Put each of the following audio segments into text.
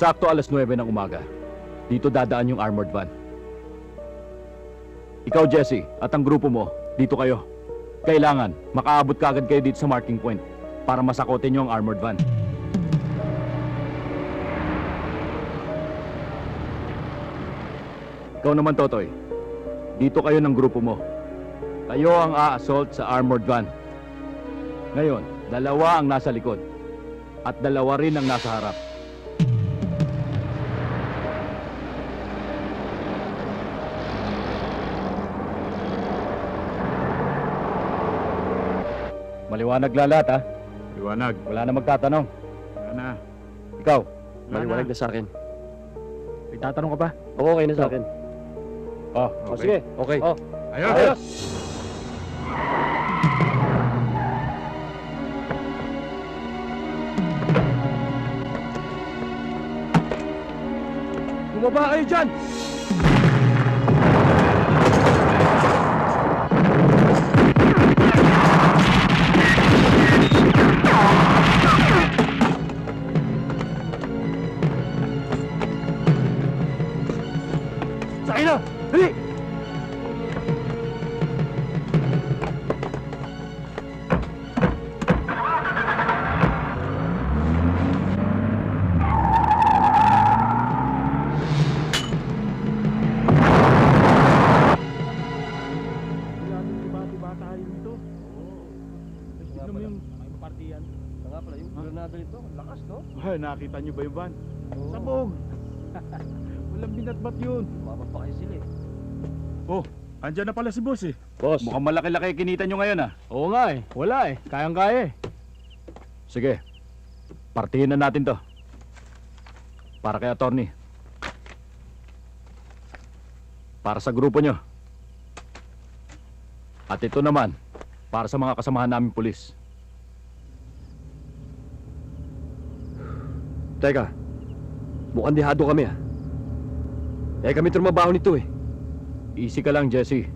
Eksakto alas 9 ng umaga. Dito dadaan yung armored van. Ikaw, Jesse, at ang grupo mo, dito kayo. Kailangan, makaabot kaagad kayo dito sa marking point para masakotin nyo ang armored van. Ikaw naman, Totoy. Dito kayo ng grupo mo. Kayo ang a-assault sa armored van. Ngayon, 2 ang nasa likod. At 2 rin ang nasa harap. Maliwanag lahat, ha? Liwanag. Wala na magtatanong. Wala na. Ikaw, Maliwanag na sa akin. may tatanong ka ba? Okay na sa akin. Oh, Okay. sige. Okay. Oh, Ayos! ayos! Bumaba kayo dyan! Sakay na! Dali! Diba tayo dito? Tignan mo yung partiyan. Nga pala, yung granada nito, ang lakas, no? Ay, nakita niyo ba yung van? Sabog! Walang binatbat yun. Mama pa kayo sila eh. Oh, andyan na pala si boss eh. Boss, mukhang malaki-laki kinita nyo ngayon, ha? Oo nga eh. Wala eh. Kayang-kaya eh. Sige. Partihin na natin to. Para kay attorney. Para sa grupo nyo. At ito naman, para sa mga kasamahan namin pulis. Teka, mukhang dihado kami ah. Eh kami trumabaho nito eh. Easy ka lang, Jesse.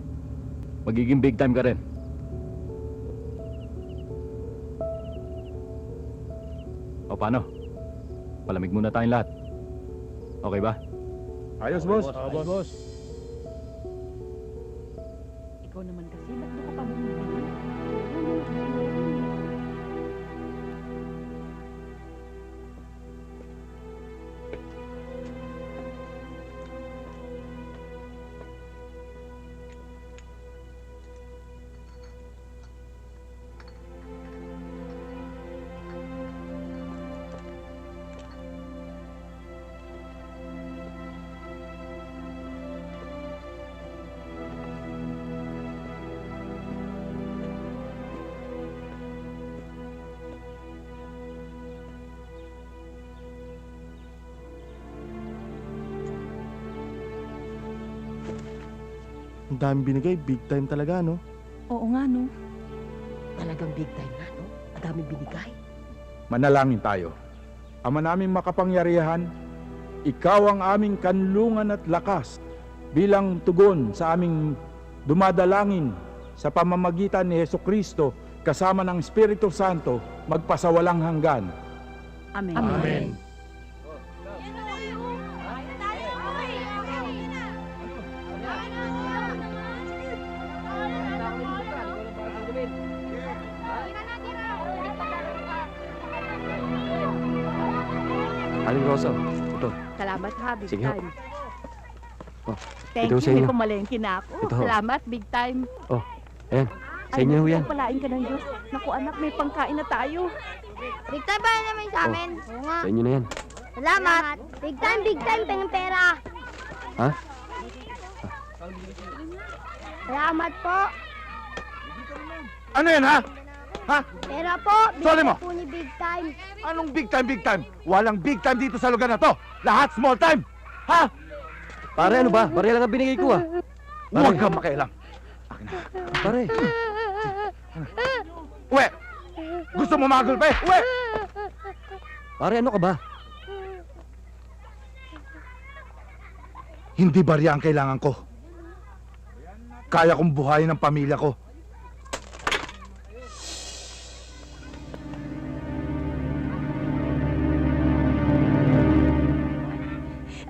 Magiging big time ka rin. O paano? Palamig muna tayong lahat. Okay ba? Ayos, boss. boss. Ikaw naman kasi, ba't mo ka pa bumibili? Ang daming binigay, big time talaga, no? Oo nga, no? Talagang big time na, no? Ang daming binigay. Manalangin tayo. Ama naming makapangyarihan, ikaw ang aming kanlungan at lakas bilang tugon sa aming dumadalangin sa pamamagitan ni Hesukristo kasama ng Espiritu Santo magpasawalang hanggan. Amen. Amen. Aling Rosa, ito. Salamat ha, big Sige ho. time. Oh, Thank ito you, sa may inyo. pumalengke na ako. Ito ho. Salamat, big time. Ayan, sa inyo ho yan. Palain ka ng Diyos. Naku anak, may pangkain na tayo. Big time pa naman sa amin. Oo nga. Sa inyo na yan. Salamat. Big time, pera. Ha? Salamat po. Ano yan, ha? Pera po. Sorry mo. Po ni big time. Anong big time, big time? Walang big time dito sa lugar na to. Lahat small time. Ha? Pare, ano ba? Barya lang ang binigay ko ah. Huwag kang makialam. Pare, Uwe! Gusto mo magulpe? Uwe! pare ano ka ba? Hindi barya ang kailangan ko. Kaya kong buhayin ang pamilya ko.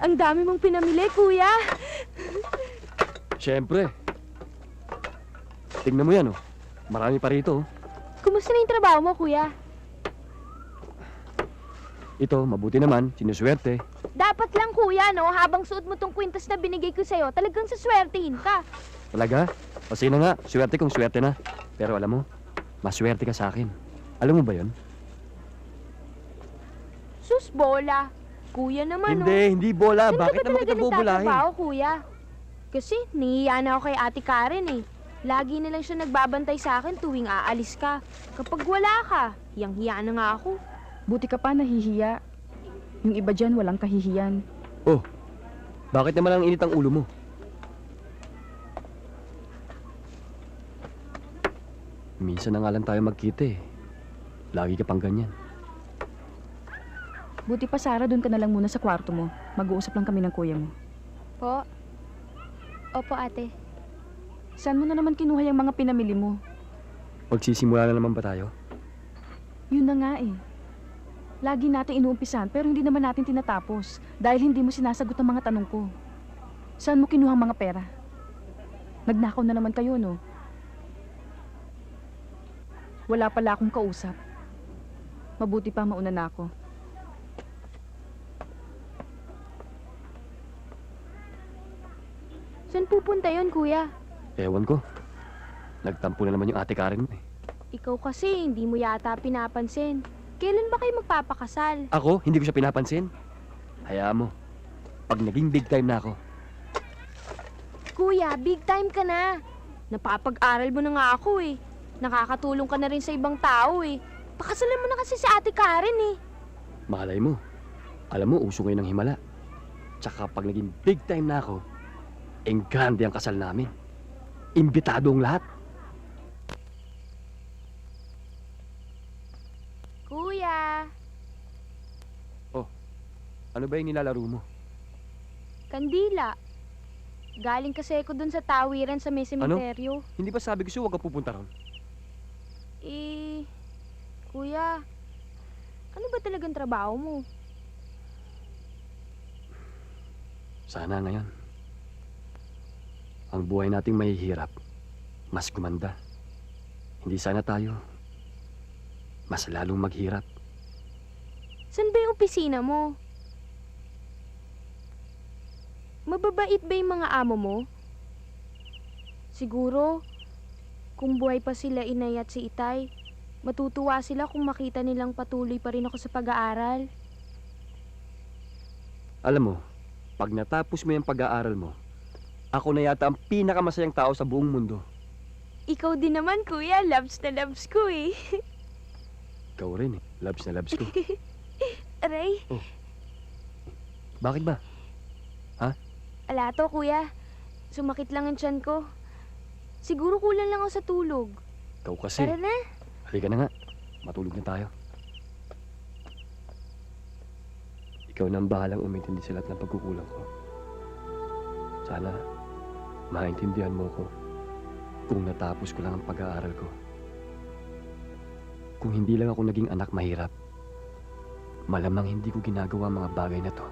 Ang dami mong pinamili, kuya. Siyempre. Tingnan mo yan, oh. Marami pa rito, oh. Kumusta na yung trabaho mo, kuya? Ito, mabuti naman, sinuswerte. Dapat lang, kuya, no? Habang suot mo tong kwintas na binigay ko sa'yo, talagang saswertihin ka. Talaga? O sige na nga, swerte kung swerte na. Pero alam mo, maswerte ka sa akin. Alam mo ba yon? Sus, bola. Kuya naman, no? Hindi bola. Saan Bakit ka ba naman kita talaga bubulahin? nagtatrabaho, kuya? Kasi, nahihiya na ako kay Ate Karen, eh. Lagi na lang siya nagbabantay sa akin tuwing aalis ka. Kapag wala ka, hiyang-hiya na nga ako. Buti ka pa nahihiya. Yung iba dyan walang kahihiyan. Oh, bakit naman ang init ang ulo mo? Minsan na nga lang tayo magkita eh. Lagi ka pang ganyan. Buti pa, Sarah, doon ka na lang muna sa kwarto mo. Mag-uusap lang kami ng kuya mo. Po? Opo, ate. Saan mo na naman kinuha yung mga pinamili mo? Magsisimula na naman ba tayo? Yun na nga eh. Lagi natin inuumpisan pero hindi naman natin tinatapos dahil hindi mo sinasagot ang mga tanong ko. Saan mo kinuha ang mga pera? Nagnakaw na naman kayo, no? Wala pala akong kausap. Mabuti pa mauna na ako. Saan pupunta yun, kuya? Ewan ko. Nagtampo na naman yung Ate Karen mo eh. Ikaw kasi, hindi mo yata pinapansin. Kailan ba kayo magpapakasal? Ako, hindi ko siya pinapansin. Hayaan mo. Pag naging big time na ako, Kuya, big time ka na. Napapag-aral mo na nga ako eh. Nakakatulong ka na rin sa ibang tao eh. Pakasalan mo na kasi si Ate Karen eh. malay mo. Alam mo, uso ngayon ng himala. Tsaka pag naging big time na ako, enggrande ang kasal namin. Imbitado ang lahat. Kuya, Ano ba yung nilalaro mo? kandila. Galing kasi ako dun sa tawiran sa may sementeryo. Hindi ba sabi ko sa'yo huwag ka pupunta ron? Kuya, ano ba talagang trabaho mo? Sana ngayon. Ang buhay nating mahihirap, mas gumanda. Hindi sana tayo mas lalong maghirap. San ba yung opisina mo? Mababait ba yung mga amo mo? Siguro, kung buhay pa sila Inay at si Itay, matutuwa sila kung makita nilang patuloy pa rin ako sa pag-aaral. Alam mo, pag natapos mo yung pag-aaral mo, ako na yata ang pinakamasayang tao sa buong mundo. Ikaw din naman, kuya. Loves na loves ko eh. Ikaw rin eh. Loves na loves ko. Aray, Bakit ba? ala to, kuya. Sumakit lang ang tiyan ko. Siguro kulang lang ako sa tulog. Ikaw kasi. Tara na. Halika na nga. Matulog na tayo. Ikaw na ang bahalang umintindi sa lahat ng pagkukulang ko. Sana, maintindihan mo ko kung natapos ko lang ang pag-aaral ko. Kung hindi lang ako naging anak mahirap, malamang hindi ko ginagawa ang mga bagay na to.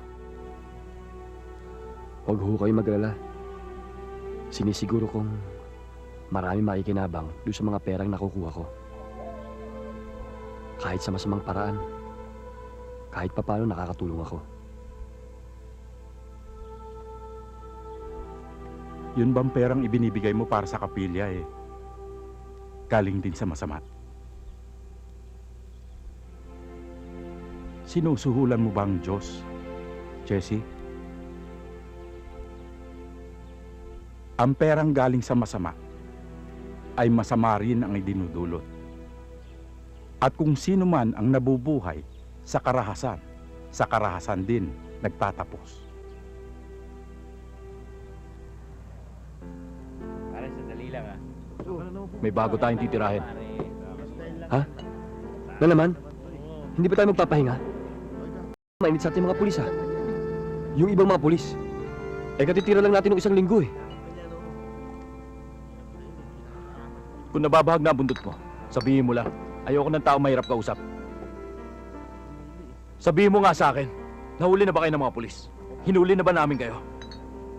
Huwag ho kayo mag-alala. Sinisiguro kong marami makikinabang doon sa mga perang nakukuha ko. Kahit sa masamang paraan, kahit papaano nakakatulong ako. Yun bang perang ibinibigay mo para sa kapilya eh? Galing din sa masama. Sinusuhulan mo ba ang Diyos, Jessie? Ang perang galing sa masama ay masama rin ang idinudulot. At kung sino man ang nabubuhay sa karahasan din nagtatapos. May bago tayong titirahin. Ha? Na naman? Hindi ba tayo magpapahinga? Mainit sa ating mga pulis ha? Yung ibang mga pulis. Katitira lang natin ng isang linggo eh. Kung nababahag na ang bundot mo, sabihin mo lang. Ayoko ng tao mahirap kausap. Sabihin mo nga sa akin, nahuli na ba kayo ng mga pulis? Hinuli na ba namin kayo?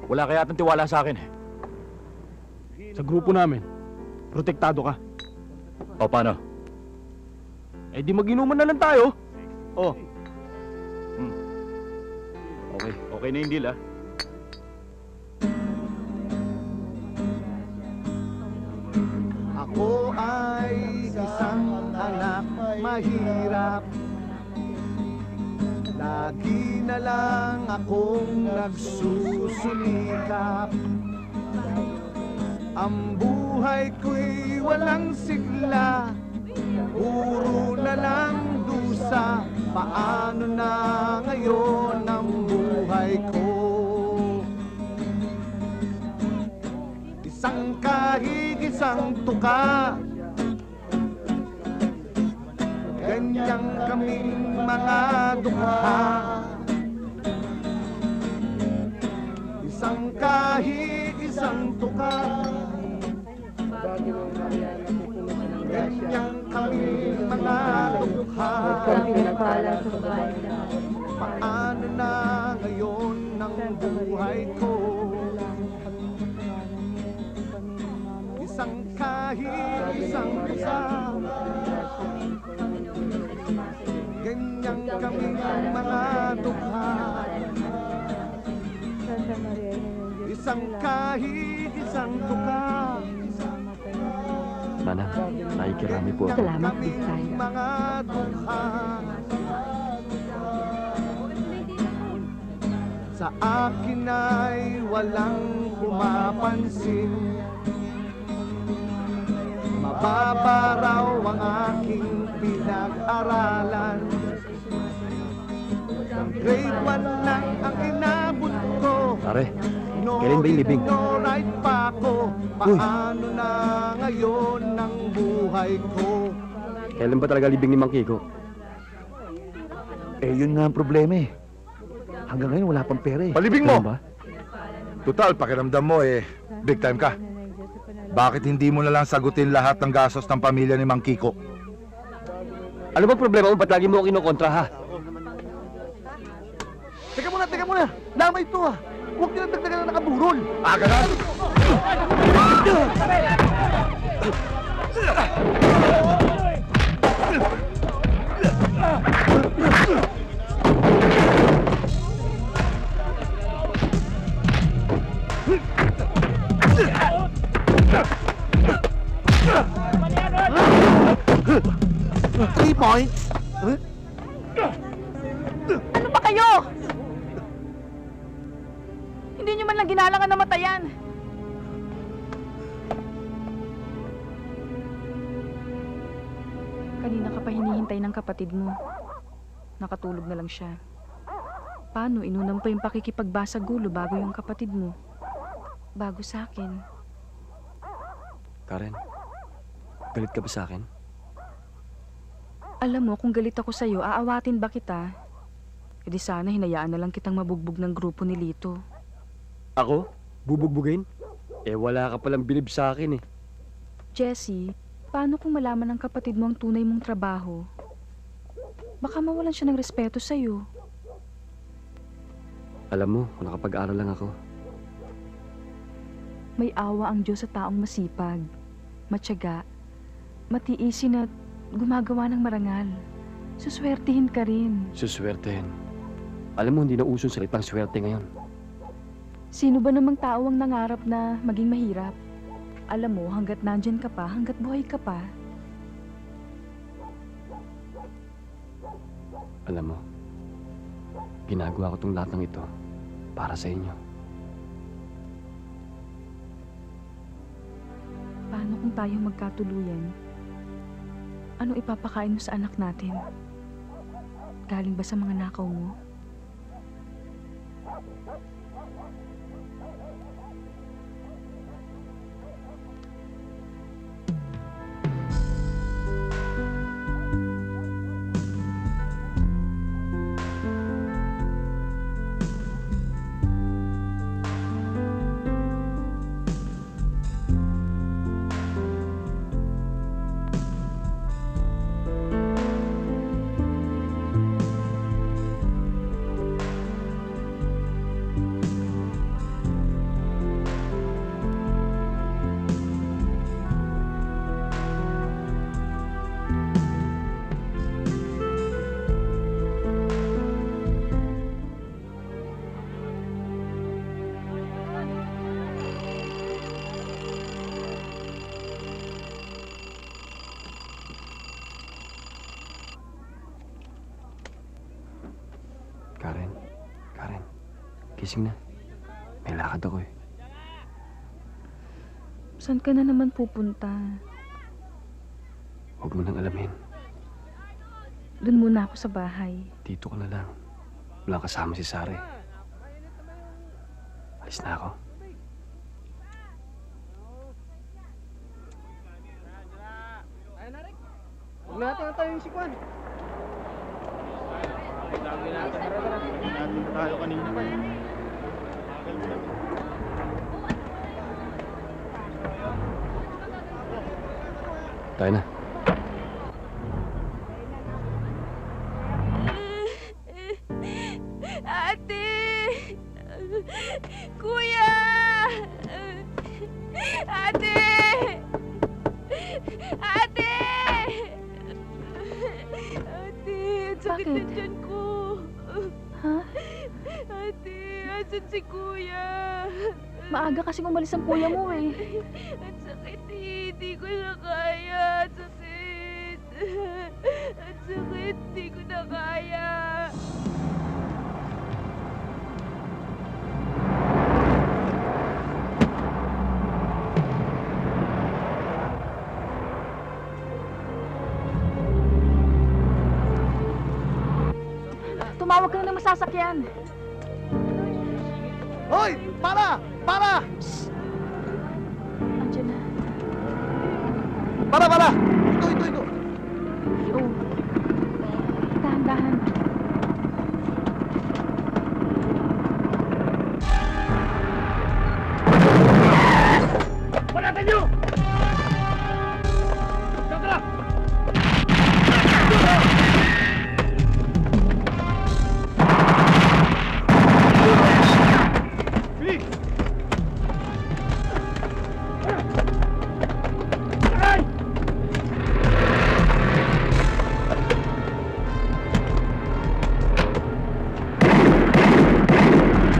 Wala kaya atang tiwala sa akin eh. Sa grupo namin, protektado ka. O paano? Eh di mag-inuman na lang tayo. Oh, Okay. Okay na yung deal ah. Ako ay isang anak mahirap. Lagi na lang akong nagsusulikap. Ang buhay ko'y walang sigla, puro na lang dusa. Paano na ngayon ang buhay ko? Isang kahig, isang tuka, ganyang kaming mga dukha. Isang kahig, isang tuka, ganyang kaming mga dukha. Paano na ngayon ang buhay ko? Isang kahig, isang tuka, ganyang kaming mga dukha. Isang kahig, isang tuka, Manang, nakikirami po ako. Salamat, big time. mga dukha. Sa akin ay walang pumapansin. Mababa raw ang aking pinag-aralan. Grade 1 lang ang inabot ko. Pare, kailan ba yung libing? No right pa ako. Paano na ngayon ang buhay ko? Kailan ba talaga libing ni Mang Kiko? Eh yun nga ang problema eh. Hanggang ngayon wala pang pera eh. Palibing mo! Ganun ba? Total, pakiramdam mo big time ka. Bakit hindi mo na lang sagutin lahat ng gastos ng pamilya ni Mang Kiko? Ano ba problema mo? Ba't lagi mo ako kinukontra, ha? Teka muna! Lamay ito ah! Huwag nilang dagdagan na nakaburol! Ganun? Three points! Ano ba kayo? Hindi nyo man lang ginalangan na matayan. Kanina ka pa hinihintay ng kapatid mo. Nakatulog na lang siya. Paano inunang pa yung pakikipagbasa gulo bago yung kapatid mo? Bago sa akin. Karen, galit ka ba sa akin? Alam mo, kung galit ako sa'yo, aawatin ba kita? E di sana hinayaan na lang kitang mabugbog ng grupo ni Lito. Ako? Bubugbugin? Eh, wala ka palang bilib sa akin eh. Jessie, paano kung malaman ng kapatid mo ang tunay mong trabaho? Baka mawalan siya ng respeto sa'yo. Alam mo, kung nakapag-aral lang ako. May awa ang Diyos sa taong masipag, matyaga, matiisin at gumagawa ng marangal. Suswertihin ka rin. Suswertehin. Alam mo, hindi na usong salitang swerte ngayon. Sino ba namang tao ang nangarap na maging mahirap? Alam mo, hanggat nandyan ka pa, hanggat buhay ka pa. Alam mo, ginagawa ko tong lahat ng ito para sa inyo. Paano kung tayo magkatuluyan? Ano ipapakain mo sa anak natin? Galing ba sa mga nakaw mo? Gising na. May lakad ako eh. Saan ka na naman pupunta? Huwag mo nang alamin. Doon muna ako sa bahay. Dito ka na lang. Walang kasama si Sara eh. Alis na ako. Huwag natin tayo yung sikwan. Tayo kanina pa eh. Tayo na. Ate! Kuya! Ate! Ate! Ate, ang sakit Bakit? na tiyan ko. Ha? Ate, asan si Kuya? Maaga kasing umalis ang kuya mo eh. Ang sakit eh, hindi ko na kaya. Ang sakit. Ang sakit, hindi ko na kaya. Tumawag ka na ng masasakyan. Hoy! Para! Para! Andiyan na. Para! Para! Ito! Oo. Dahan-dahan. Panatan nyo! Tara!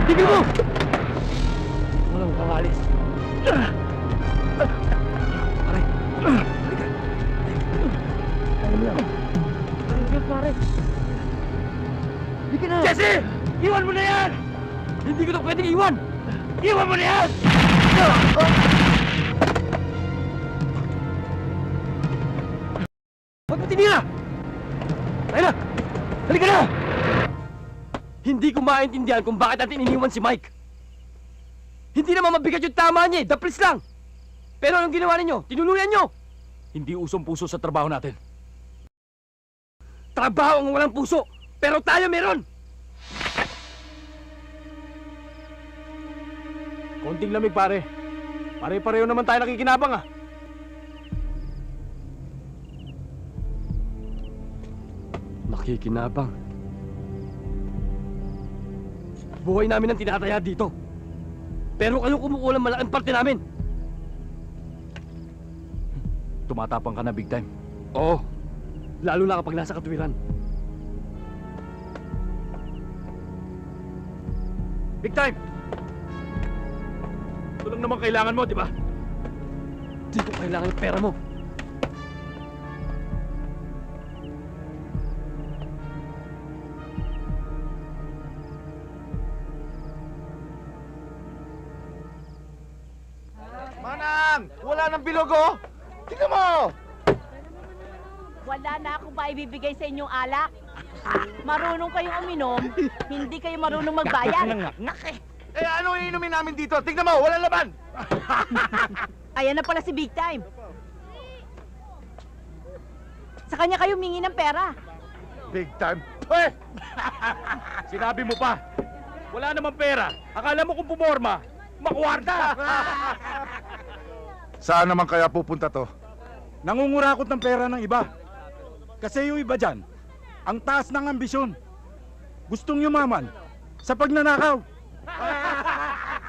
Tigil mo! Walang pangalis. Pare. Halika. Kaya mo yan. Pare. Halika na. Jesse! Iwan mo na yan! Hindi ko na pwedeng iwan! Iwan mo na yan! Huwag mo tinira! Tayo na! Halika na! Hindi ko maintindihan kung bakit natin iniwan si Mike. Hindi naman mabigat yung tama niya eh. Daplis lang. Pero anong ginawa ninyo? Tinuluyan nyo! Hindi usong puso sa trabaho natin. Trabaho ang walang puso. Pero tayo meron! Konting lamig pare. Pare-pareho naman tayo nakikinabang ah. Nakikinabang. Buhay namin ang tinataya dito. Pero kayo kumukuha ng malaking parte namin. Tumatapang ka na big time. Oo. Lalo na kapag nasa katuwiran. Big time! Ito lang naman kailangan mo, di ba? Di ko kailangan yung pera mo. Manang! Wala nang bilog oh! Tingnan mo! Wala na akong maibibigay sa inyong alak. Marunong kayong uminom, hindi kayo marunong magbayad. Eh ano iinumin namin dito? Tingnan mo! Walang laban! Ayan na pala si Big Time. Sa kanya kayo mingi ng pera. Big time! Eh! Sinabi mo pa. Wala namang pera. Akala mo kung pumorma, makwarta. Saan naman kaya pupunta to? Nangungurakot ng pera ng iba. Kasi yung iba dyan, ang taas ng ambisyon. Gustong yumaman sa pagnanakaw.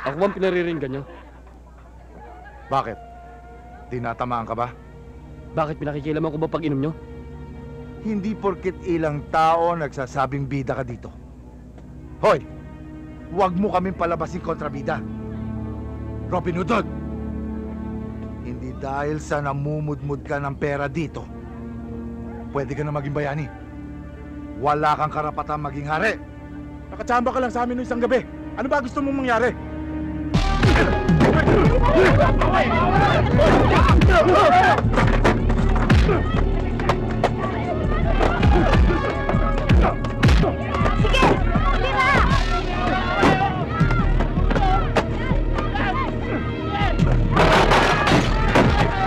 Ako bang pinariringgan nyo? Bakit? Dinatamaan ka ba? Bakit pinakikilaman ko ba pag inom nyo? Hindi porket ilang tao nagsasabing bida ka dito. Hoy! Huwag mo kaming palabasin kontrabida. Robin Hood! Hindi dahil sa namumudmud ka ng pera dito, pwede ka na maging bayani. Wala kang karapatan maging hari. Nakatsamba ka lang sa amin noong isang gabi. Ano ba gusto mong mangyari?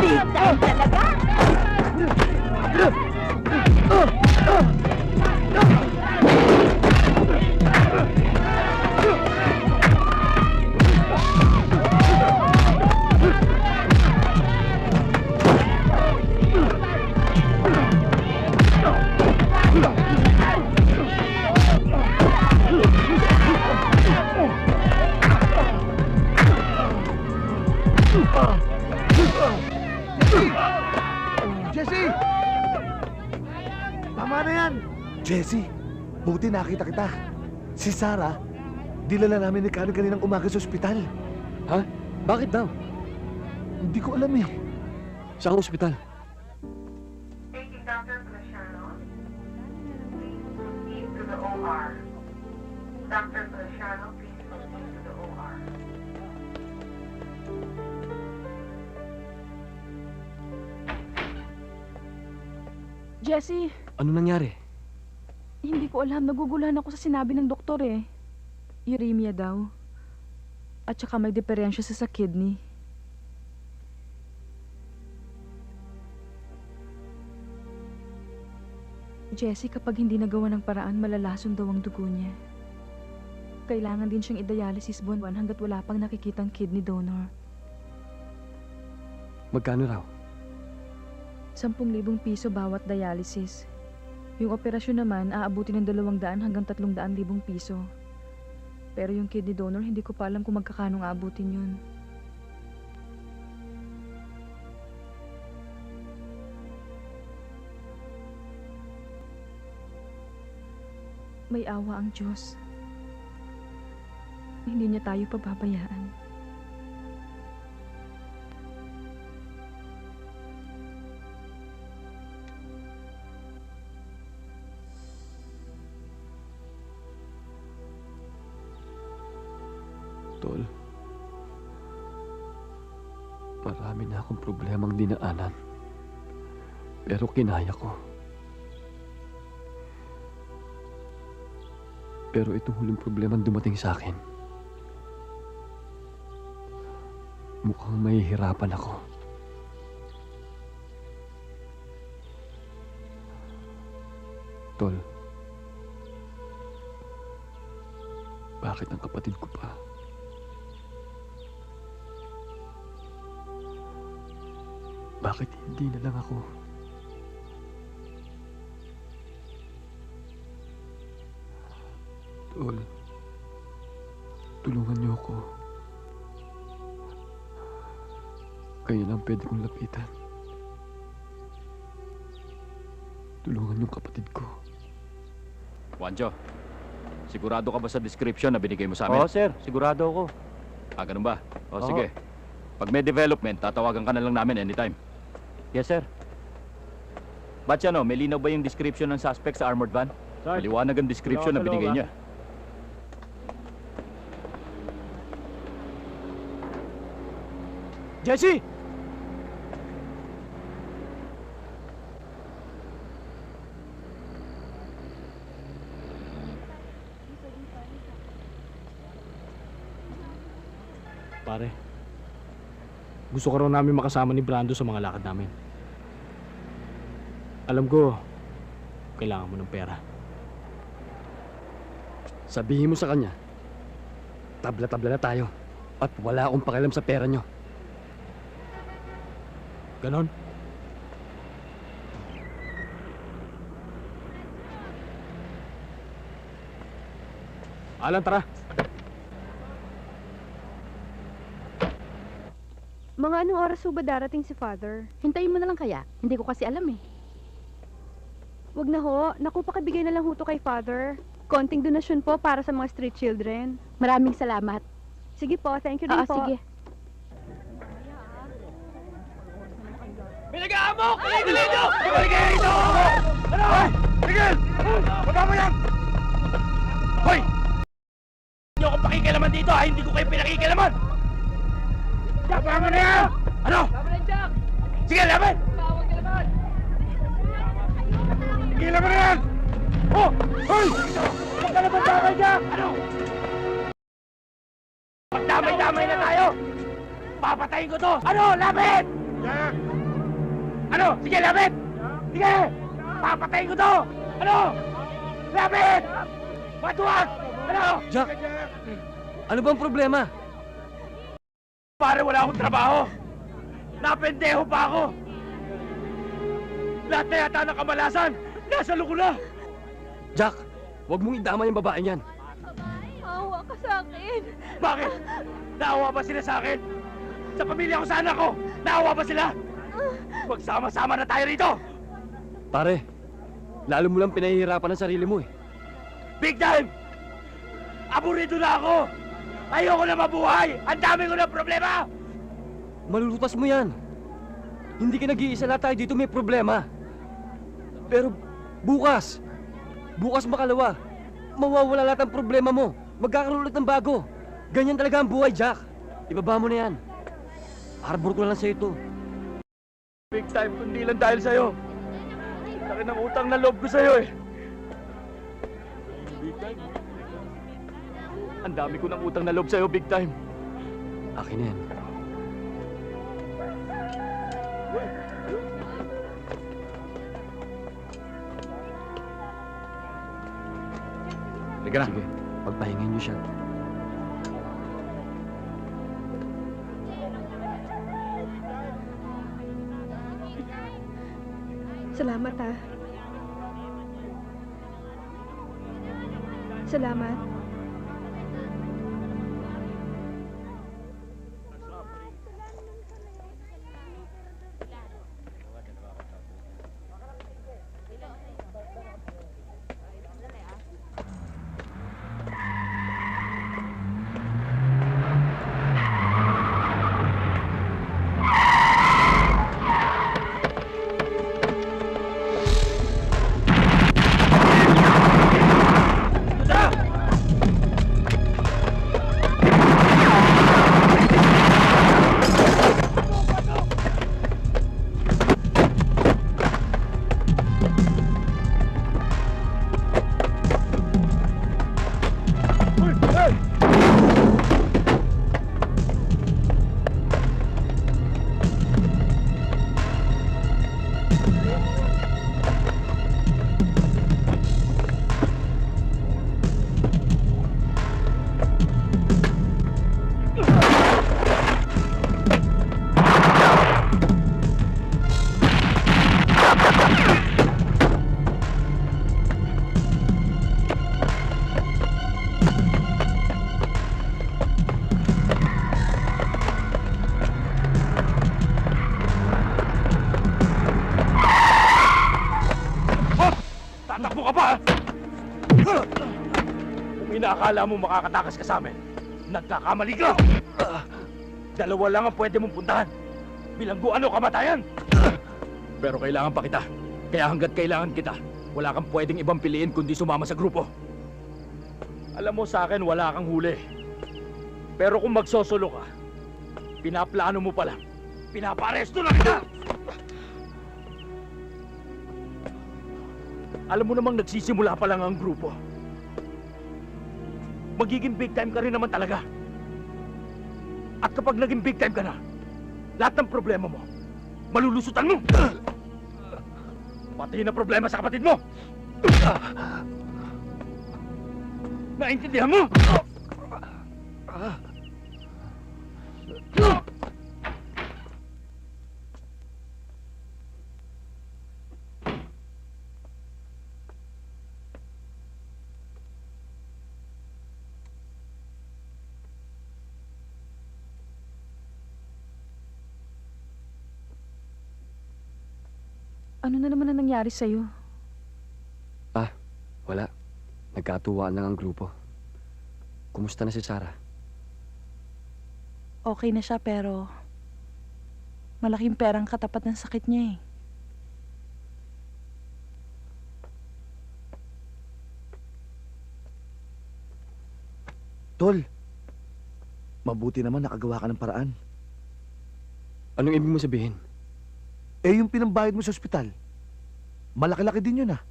Big time talaga! Jesse! Tama na yan! Jesse, buti nakita kita. Si Sarah, dilala namin ni Karen kaninang umaga sa ospital. Ha? Bakit daw? Hindi ko alam eh. Saan ang ospital? Taking Dr. Feliciano. Please proceed to the OR. Dr. Feliciano, please proceed to the OR. Jessie, Ano nangyari? hindi ko alam. Naguguluhan ako sa sinabi ng doktor eh. Uremia daw. At saka may diferensya sa kidney. Jessie, kapag hindi nagawa ng paraan, malalason daw ang dugo niya. Kailangan din siyang i-dialysis buwan hanggat wala pang nakikitang kidney donor. Magkano raw? 10,000 piso bawat dialysis. Yung operasyon naman, aabuti ng 200 hanggang 300,000 piso. Pero yung kidney donor, hindi ko pa alam kung magkakanong aabutin yun. May awa ang Diyos. Hindi niya tayo pababayaan. Tol, marami na akong problemang dinaanan. Pero kinaya ko. Pero itong huling problemang dumating sa akin, mukhang mahihirapan ako. Tol, bakit ang kapatid ko pa? Bakit hindi na lang ako? Tol, tulungan niyo ako. Kayo lang pwede kong lapitan. Tulungan yung kapatid ko. Juanjo, sigurado ka ba sa description na binigay mo sa amin? Oo, sir. Sigurado ako. Ah, ganun ba? O, Oo. sige. Pag may development, tatawagan ka na lang namin anytime. Yes, sir. Ba't yan, may linaw ba yung description ng suspect sa armored van? Sarge, Maliwanag ang description na wala ka sa binigay loob, niya. Jesse! Pare, gusto ko raw namin makasama ni Brando sa mga lakad namin. Alam ko, kailangan mo ng pera. Sabihin mo sa kanya, tabla-tabla na tayo at wala akong pakialam sa pera nyo. Ganon? Alan, tara. Mga anong oras ba darating si Father? Hintayin mo na lang kaya. Hindi ko kasi alam eh. Wag na ho, naku pakibigay na lang ho to kay Father. Konting donasyon po para sa mga street children. Maraming salamat. Sige po, thank you din po. Sige. May nag-aamok! Tuloy nyo! Ibalik kayo rito! Ano? Miguel! Baba mo yan! Hoy! Hindi nyo akong pakikialaman Tigilan mo na yan! Oh! Hoy! Huwag ka na magdamay dyan! Ano? Magdamay-damay na tayo! Papatayin ko to! Ano? Lapit! Jack! Ano? Sige, lapit! Sige! Papatayin ko to! Ano? Lapit! Matuwag! Ano? Jack! Ano bang problema? Pare, wala akong trabaho! Napendeho pa ako! Lahat na yata ng kamalasan! Nasa luko na! Jack, huwag mong idama yung babaeng yan. Awa ka sa akin. Bakit? Naawa ba sila sa akin? Sa pamilya ko saan ako? Naawa ba sila? Magsama-sama na tayo rito! Pare, lalo mo lang pinahihirapan ang sarili mo eh. Big time! Aburrido na ako! Ayoko na mabuhay! Ang dami ko na problema! Malulutas mo yan. Hindi ka nag-iisa, lahat tayo dito may problema. Pero bukas makalawa, mawawala lahat ang problema mo. Magkakaroon ulit ng bago. Ganyan talaga ang buhay, Jack. Ibaba mo na yan. Harbor ko na lang sa'yo ito. Big time, kundi lang dahil sa'yo. Laki ng utang na loob ko sa'yo eh. Big time. Ang dami ko ng utang na loob sa'yo, big time. Akin na yan. Halika na. Sige, pagpahingin niyo siya. Salamat ha. Salamat. Tatakbo ka pa! Kung inaakala mo makakatakas ka sa amin, nagkakamali ka! Dalawa lang ang pwede mong puntahan. Bilangguan o kamatayan! Pero kailangan pa kita. Kaya hanggat kailangan kita, wala kang pwedeng ibang piliin kundi sumama sa grupo. Alam mo sa akin, wala kang huli. Pero kung magsosolo ka, pinaplano mo pa lang. Pinapa-aresto na kita! Alam mo namang nagsisimula pa lang ang grupo. Magiging big time ka rin naman talaga. At kapag naging big time ka na, lahat ng problema mo, malulusutan mo! Pati na problema sa kapatid mo! Naintindihan mo? Ano na naman ang nangyari sa'yo? Wala. Nagkatuwaan lang ang grupo. Kumusta na si Sarah? Okay na siya pero malaking perang katapat ng sakit niya eh. Tol, mabuti naman nakagawa ka ng paraan. Anong ibig mo sabihin? Eh yung pinambayad mo sa ospital, malaki-laki din yun ah.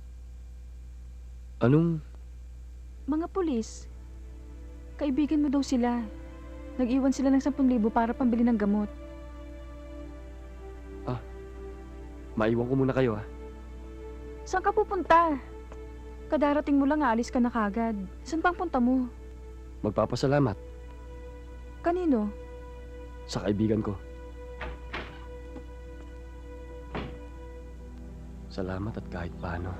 Anong... Mga pulis. Kaibigan mo daw sila. Nag-iwan sila ng 10,000 para pambili ng gamot. Maiwan ko muna kayo, ha? Saan ka pupunta? Kadarating mo lang, aalis ka na kagad. Saan pang punta mo? Magpapasalamat Kanino? sa kaibigan ko. Salamat at kahit paano.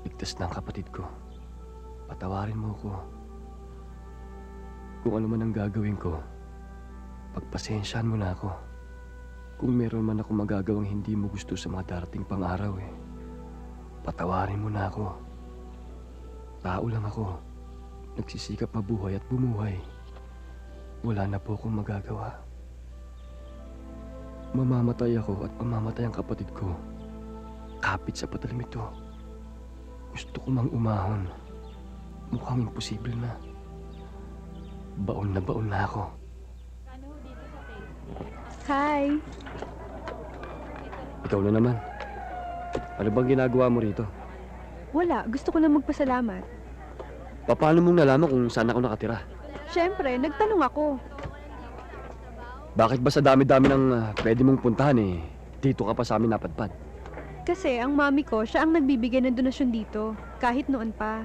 Ligtas na ang kapatid ko. Patawarin mo ko. Kung ano man ang gagawin ko, pagpasensyahan mo na ako. Kung meron man ako magagawang hindi mo gusto sa mga darating pang araw patawarin mo na ako. Tao lang ako. Nagsisikap mabuhay at bumuhay. Wala na po akong magagawa. Mamamatay ako at mamamatay ang kapatid ko. Kapit sa patalim ito. Gusto ko mang umahon. Mukhang imposible na. Baon na ako. Hi. Ikaw na naman. Ano bang ginagawa mo rito? Wala, gusto ko lang magpasalamat. Paano mong nalaman kung saan ako nakatira? Siyempre, nagtanong ako. Bakit ba sa dami-dami ng pwede mong puntahan dito ka pa sa amin napadpad? Kasi ang mami ko, siya ang nagbibigay ng donasyon dito, kahit noon pa.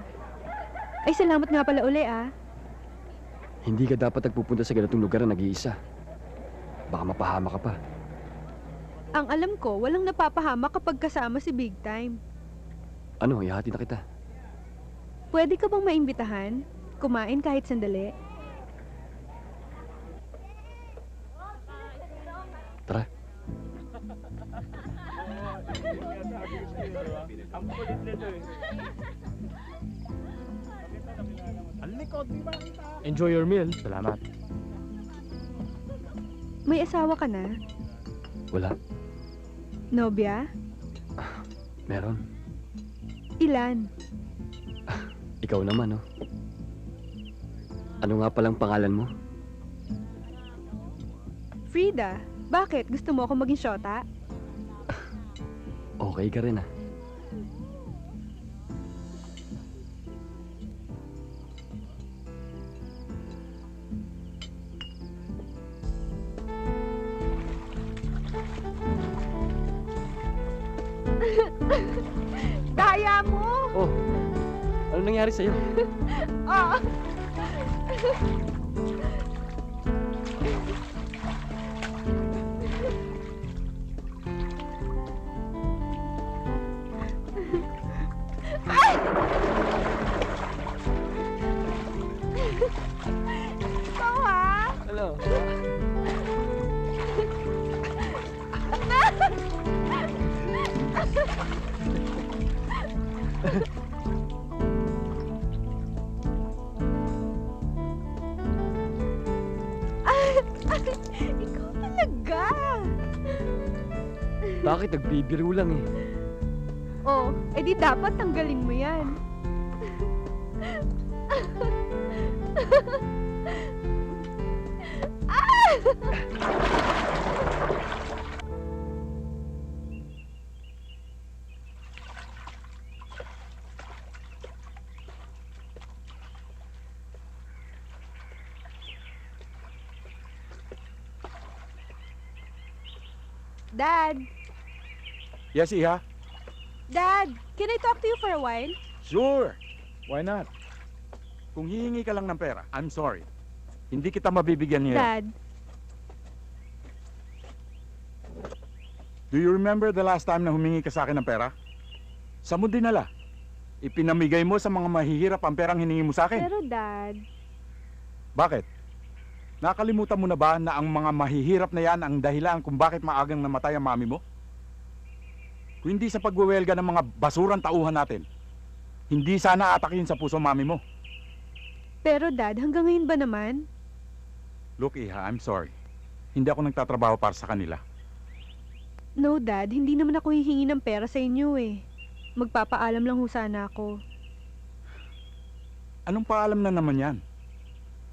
Ay, salamat nga pala uli Hindi ka dapat nagpupunta sa ganitong lugar na nag-iisa. Baka mapahama ka pa. Ang alam ko, walang napapahama kapag kasama si Big Time. Ano, ihati na kita. Pwede ka bang maimbitahan? Kumain kahit sandali? Tara. Enjoy your meal. Salamat. May asawa ka na? Wala. Nobya? Meron. Ilan? Ikaw naman, Ano nga palang pangalan mo? Frida. Bakit? Gusto mo ako maging syota? Okay ka rin, Daya mo! Oh, ano nangyari sa'yo? Ah! Ikaw Ano? Ikaw talaga! Bakit nagbibiro lang Oh, edi dapat tanggalin mo yan. Dad! Yes, Iha? Dad! Can I talk to you for a while? Sure. Why not? Kung hihingi ka lang ng pera, I'm sorry. Hindi kita mabibigyan niya. Dad, Do you remember the last time na humingi ka sa akin ng pera? Sa mo dinala. Ipinamigay mo sa mga mahihirap ang perang hiningi mo sa akin. pero Dad... Bakit? Nakalimutan mo na ba na ang mga mahihirap na yan ang dahilan kung bakit maagang namatay ang mami mo? Kung hindi sa pagwewelga ng mga basurang tauhan natin, hindi sana atakin sa puso mami mo. Pero Dad, hanggang ngayon ba naman? Look, Iha, I'm sorry. Hindi ako nagtatrabaho para sa kanila. No, Dad. Hindi naman ako hihingi ng pera sa inyo Magpapaalam lang ho sana ako. Anong paalam na naman yan?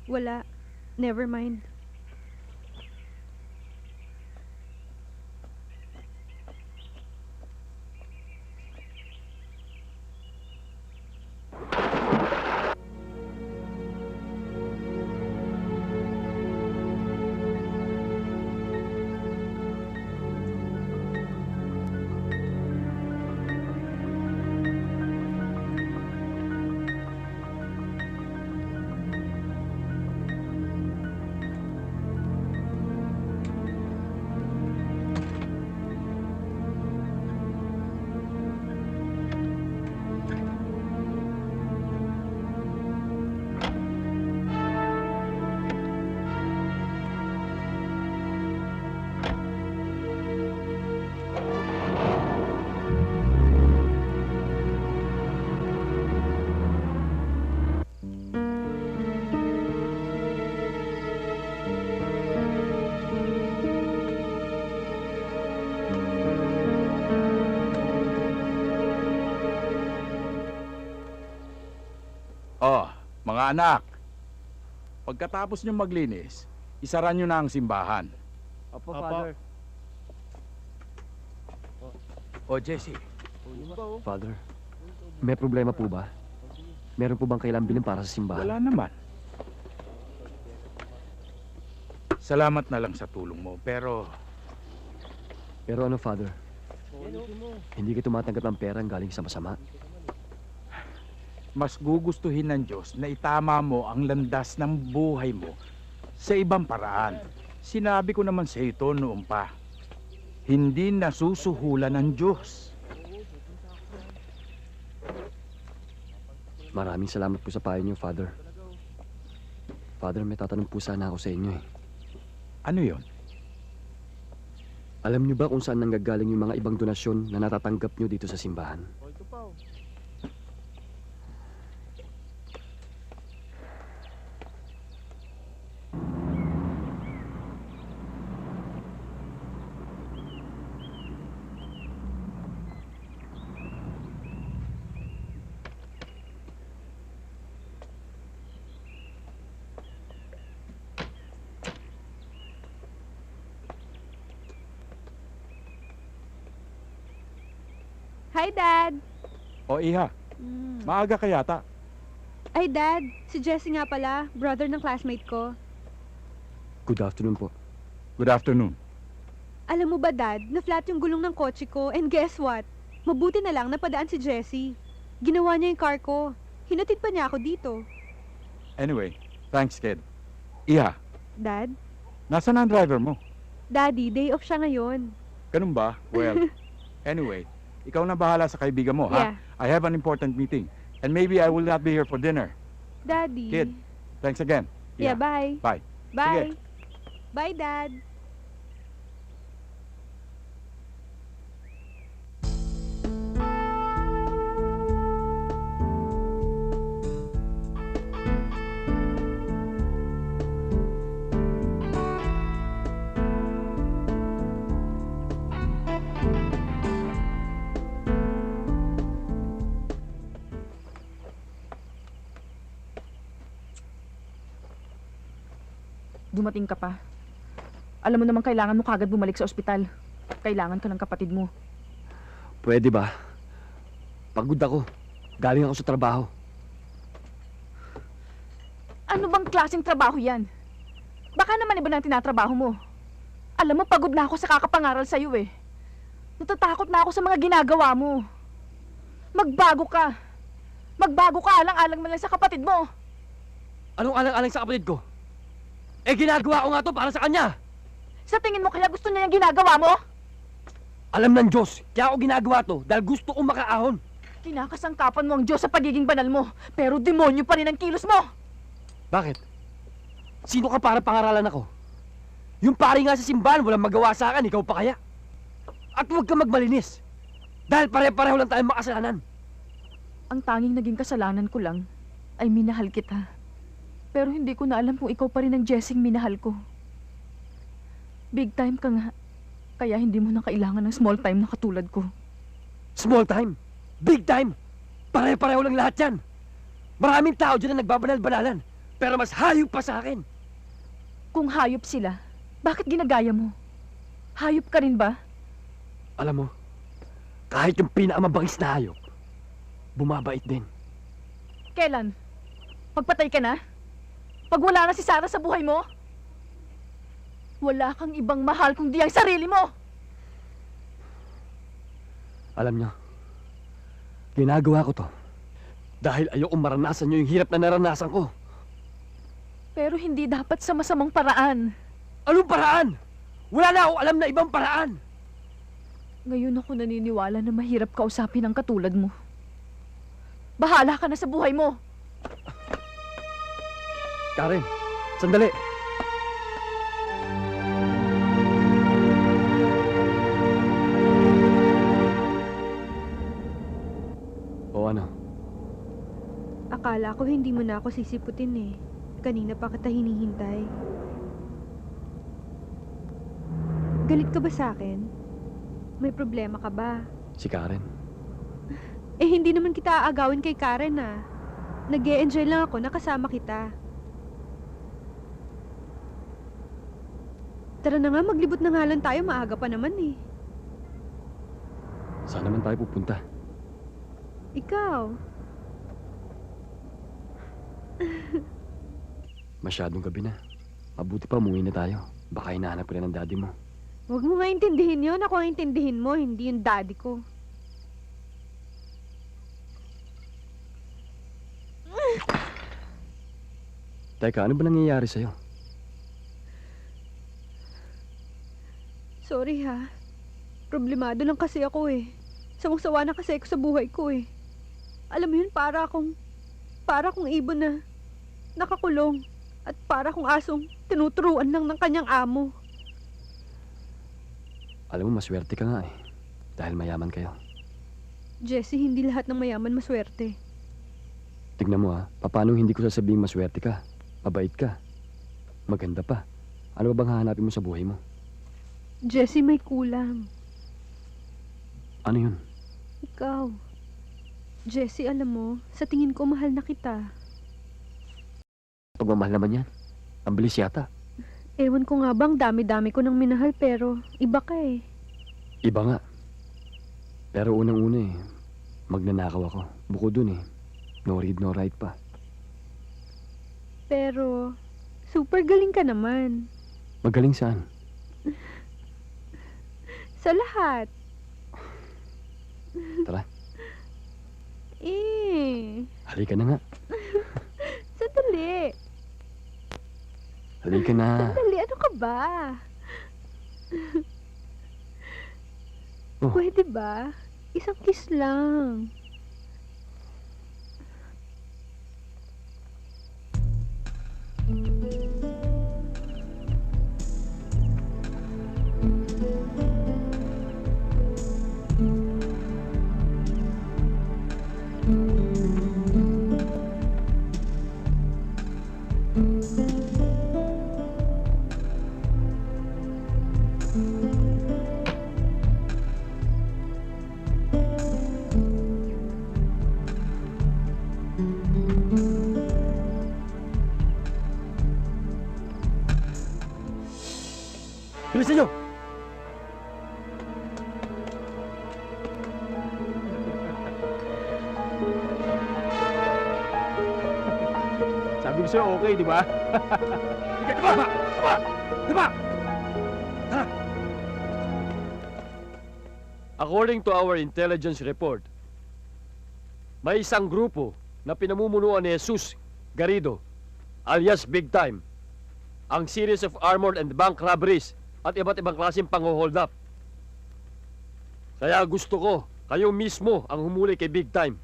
Wala. Never mind. Mga anak, pagkatapos nyo maglinis, isara nyo na ang simbahan. Opo, Father. O, Jesse, Father, may problema po ba? Meron po bang kailangan bilhin para sa simbahan? wala naman. Salamat na lang sa tulong mo, pero Pero ano, Father? Hindi ka tumatanggap ng pera galing sa masama? mas gugustuhin ng Diyos na itama mo ang landas ng buhay mo sa ibang paraan. Sinabi ko naman sa ito noon pa, hindi nasusuhulan ng Diyos. Maraming salamat po sa payo niyo, Father. Father, may tatanong po sana ako sa inyo eh. Ano yon? Alam niyo ba kung saan nanggagaling yung mga ibang donasyon na natatanggap niyo dito sa simbahan? Hi, Dad! O, Iha, maaga ka yata. Ay, Dad! Si Jessie nga pala, brother ng classmate ko. Good afternoon po. Good afternoon. Alam mo ba, Dad, na-flat yung gulong ng kotse ko, and guess what? Mabuti na lang napadaan si Jessie. Ginawa niya yung car ko. Hinatid pa niya ako dito. Anyway, thanks, kid. Iha, Dad? nasaan ang driver mo? Daddy, day off siya ngayon. Ganun ba? Well, anyway, ikaw na bahala sa kaibigan mo, ha? Yeah. I have an important meeting. And maybe I will not be here for dinner. Daddy. Kid, thanks again. Yeah, bye. Bye. Bye. Sige. Bye, Dad. Dumating ka pa. Alam mo naman kailangan mo kagad bumalik sa ospital. Kailangan ka ng kapatid mo. Pwede ba? Pagod ako. Galing ako sa trabaho. Ano bang klaseng trabaho yan? Baka naman iba na tinatrabaho mo. Alam mo, pagod na ako sa kakapangaral sa'yo eh. Natatakot na ako sa mga ginagawa mo. Magbago ka. Magbago ka, alang-alang man lang sa kapatid mo. Anong alang-alang sa kapatid ko? Eh, ginagawa ko nga to para sa kanya! Sa tingin mo kaya gusto niya yung ginagawa mo? Alam ng Diyos, kaya ako ginagawa to dahil gusto kong makaahon. Kinakasangkapan mo ang Diyos sa pagiging banal mo, pero demonyo pa rin ang kilos mo! Bakit? Sino ka para pangaralan ako? Yung pari nga sa simbahan, walang magawa sa akin, ikaw pa kaya? At huwag ka magmalinis. Dahil pare-pareho lang tayong makasalanan. Ang tanging naging kasalanan ko lang ay minahal kita. Pero hindi ko na alam kung ikaw pa rin ang Jessing minahal ko. Big time ka nga. Kaya hindi mo na kailangan ng small time na katulad ko. Small time? Big time? Pare-pareho lang lahat yan. Maraming tao dyan na nagbabanal-banalan. Pero mas hayop pa sa akin. Kung hayop sila, bakit ginagaya mo? Hayop ka rin ba? Alam mo, kahit yung pinakamabangis na hayop, bumabait din. Kailan? Pagpatay ka na? Pag wala na si Sarah sa buhay mo? Wala kang ibang mahal kundi ang sarili mo! Alam niyo, ginagawa ko to dahil ayokong maranasan niyo yung hirap na naranasan ko. Pero hindi dapat sa masamang paraan. Anong paraan? Wala na akong alam na ibang paraan. Ngayon ako naniniwala na mahirap kausapin ang katulad mo. Bahala ka na sa buhay mo! Karen, sandali. O ano? Akala ko hindi mo na ako sisiputin eh. Kanina pa kita hinihintay. Galit ka ba sa akin? May problema ka ba? Si Karen? Eh, hindi naman kita aagawin kay Karen ah. Nag-e-enjoy lang ako nakasama kita. Tara na nga, maglibot na nga lang tayo. Maaga pa naman eh. Saan naman tayo pupunta? Ikaw. Masyadong gabi na. Mabuti pa umuwi na tayo. Baka hinahanap ka na ng daddy mo. Huwag mo nga intindihin yun. Ako ang intindihin mo, hindi yung daddy ko. Teka, ano ba nangyayari sa'yo? Sorry ha. Problemado lang kasi ako eh. Sawang-sawa na kasi ako sa buhay ko eh. Alam mo yun, para akong ibon na nakakulong. At para akong asong tinuturuan lang ng kanyang amo. Alam mo, maswerte ka nga eh. Dahil mayaman kayo. Jessie, hindi lahat ng mayaman maswerte. Tignan mo ha, paano hindi ko sasabihin maswerte ka? Mabait ka. Maganda pa. Ano ba bang hahanapin mo sa buhay mo? Jessie, may kulang. Ano yun? Ikaw. Jessie, alam mo, sa tingin ko mahal na kita. Pagmamahal naman yan. Ang bilis yata. Ewan ko nga bang dami-dami ko nang minahal pero iba ka eh. Iba nga. Pero unang-una eh, magnanakaw ako. Bukod dun eh, no read no write pa. Pero, super galing ka naman. Magaling saan? Sa lahat. Tara, halika na nga. Sandali. Halika na. Sandali, ano ka ba? Oh. Pwede ba? Isang kiss lang. Bilisan nyo! Sabi ko sa'yo, okay, di ba? According to our intelligence report, may isang grupo na pinamumunuan ni Jesus Garrido, alias Big Time, ang series of armored and bank robberies at iba't ibang klaseng pang-hold up. Kaya gusto ko, kayo mismo ang humuli kay Big Time.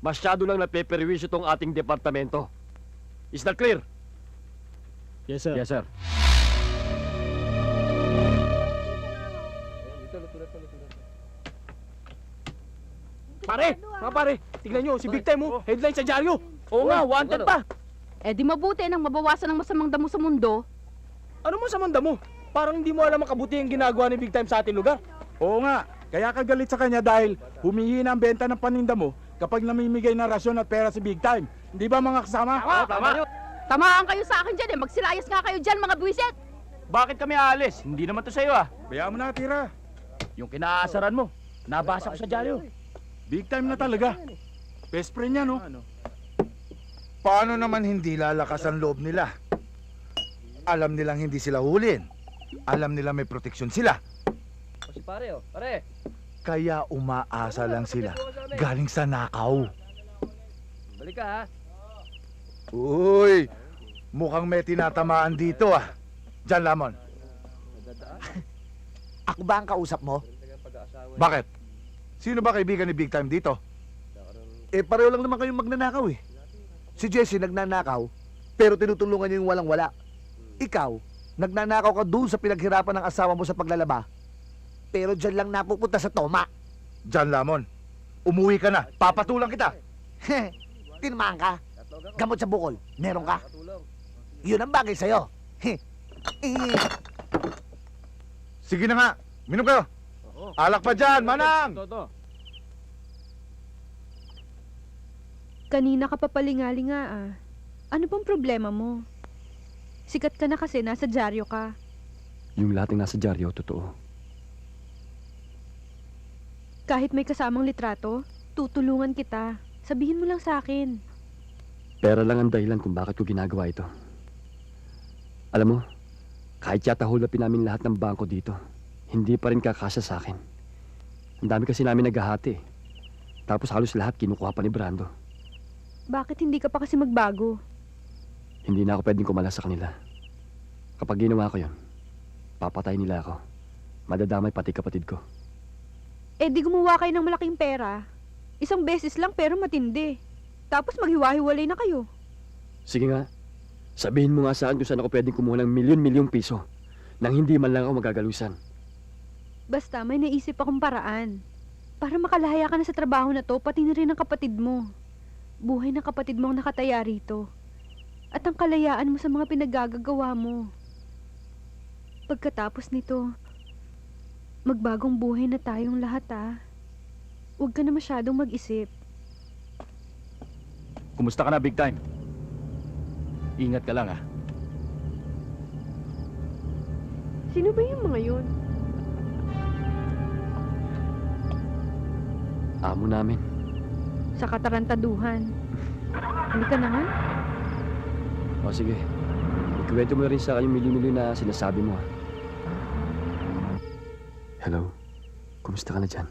Masyado lang napeperwisyo tong ating departamento. Is that clear? Yes, sir. Yes, sir. Pare! Mga pare! Tignan nyo, si Big Time oh! Headline sa dyaryo! Oo nga, wanted pa! Eh di mabuti nang mabawasan ng masamang damo sa mundo. Ano mo sa manda mo? Parang hindi mo alam ang kabutihan ginagawa ni Big Time sa ating lugar. Oo nga, kaya ka galit sa kanya dahil humihina ang benta ng paninda mo kapag namimigay ng rasyon at pera si Big Time. Hindi ba mga kasama? Tama! Tamaan kayo sa akin dyan eh. Magsilayas nga kayo dyan mga buwisit. Bakit kami aalis? Hindi naman to sa'yo ah. Bayaan mo na tira. Yung kinaasaran mo, nabasa ko sa dyaryo. Big Time na talaga. Best friend niya, no? Paano naman hindi lalakas ang loob nila? Alam nilang hindi sila hulin. Alam nila may proteksyon sila. Si pare oh, pare! Kaya umaasa lang sila. Galing sa nakaw. Balik ka ha! Uy! Mukhang may tinatamaan dito ah. John Lamon. Ako ba ang kausap mo? Bakit? Sino ba kaibigan ni Big Time dito? Eh, pareho lang naman kayong magnanakaw eh. Si Jesse nagnanakaw, pero tinutulungan niya yung walang-wala. Ikaw, nagnanakaw ka doon sa pinaghirapan ng asawa mo sa paglalaba, pero dyan lang napupunta sa toma. John Lamon, umuwi ka na. Papatulang kita. Tinamaan ka? Gamot sa bukol, meron ka? Yun ang bagay sa'yo. Sige na nga, minom kayo. Alak pa dyan, manang! Kanina ka pa palingalinga ah. Ano bang problema mo? Sikat ka na kasi nasa dyaryo ka. Yung lahat ng nasa dyaryo, totoo. Kahit may kasamang litrato, tutulungan kita. Sabihin mo lang sa akin. Pera lang ang dahilan kung bakit ko ginagawa ito. Alam mo, kahit yata hulapin namin lahat ng bangko dito, hindi pa rin kakasya sa akin. Ang dami kasi namin naghahati. Tapos halos lahat kinukuha pa ni Brando. Bakit hindi ka pa kasi magbago? Hindi na ako pwedeng kumala sa kanila. Kapag ginawa ko yon, papatay nila ako. Madadamay pati kapatid ko. Eh di gumawa kayo ng malaking pera. Isang beses lang pero matindi. Tapos maghiwa-hiwalay na kayo. Sige nga, sabihin mo nga saan kung saan ako pwedeng kumuha ng milyon-milyong piso nang hindi man lang ako magagalusan. Basta may naisip akong paraan. Para makalahaya ka na sa trabaho na to, pati na rin ang kapatid mo. Buhay ng kapatid mo ang nakataya rito. At ang kalayaan mo sa mga pinaggagawa mo. Pagkatapos nito, magbagong buhay na tayong lahat ah. Huwag ka na masyadong mag-isip. Kumusta ka na, big time? Ingat ka lang, ah. Sino ba yung mga yun? Amo namin. Sa katarantaduhan. Halika na nga. O sige, ikwento mo na rin sa akin yung milyon-milyon na sinasabi mo. Hello, kumusta ka na dyan?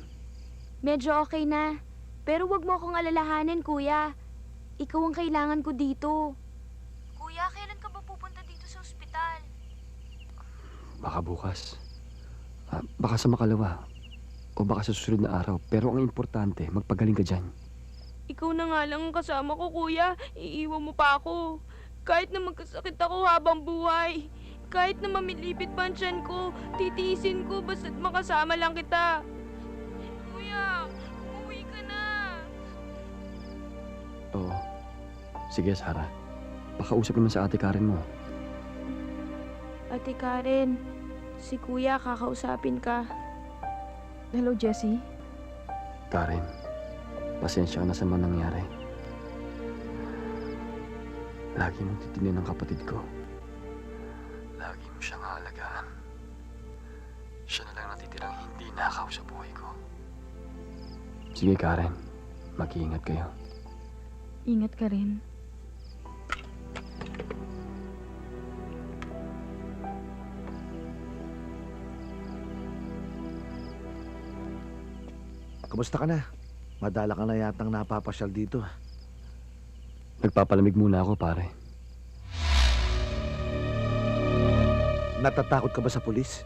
Medyo okay na. Pero wag mo akong alalahanin, kuya. Ikaw ang kailangan ko dito. Kuya, kailan ka ba pupunta dito sa ospital? Baka bukas. Baka sa makalawa. O baka sa susunod na araw. Pero ang importante, magpagaling ka dyan. Ikaw na nga lang ang kasama ko, kuya. Iiwan mo pa ako. Kahit na magkasakit ako habang buhay. Kahit na mamilipit pa ang tiyan ko, titiisin ko basta't makasama lang kita. Kuya, umuwi ka na. Oo. Sige, Sarah. Pakausap naman sa ate Karen mo. Ate Karen, si kuya kakausapin ka. Hello, Jessie. Karen, pasensya ka na sa mga nangyari. Lagi mong titinin ang kapatid ko. Lagi mo siyang aalagaan. Siya na lang natitirang hindi nakaw sa buhay ko. Sige, Karen. Mag-iingat kayo. Ingat ka rin. Kumusta ka na? Madala ka na yatang napapasyal dito. Nagpapalamig muna ako, pare. Natatakot ka ba sa pulis?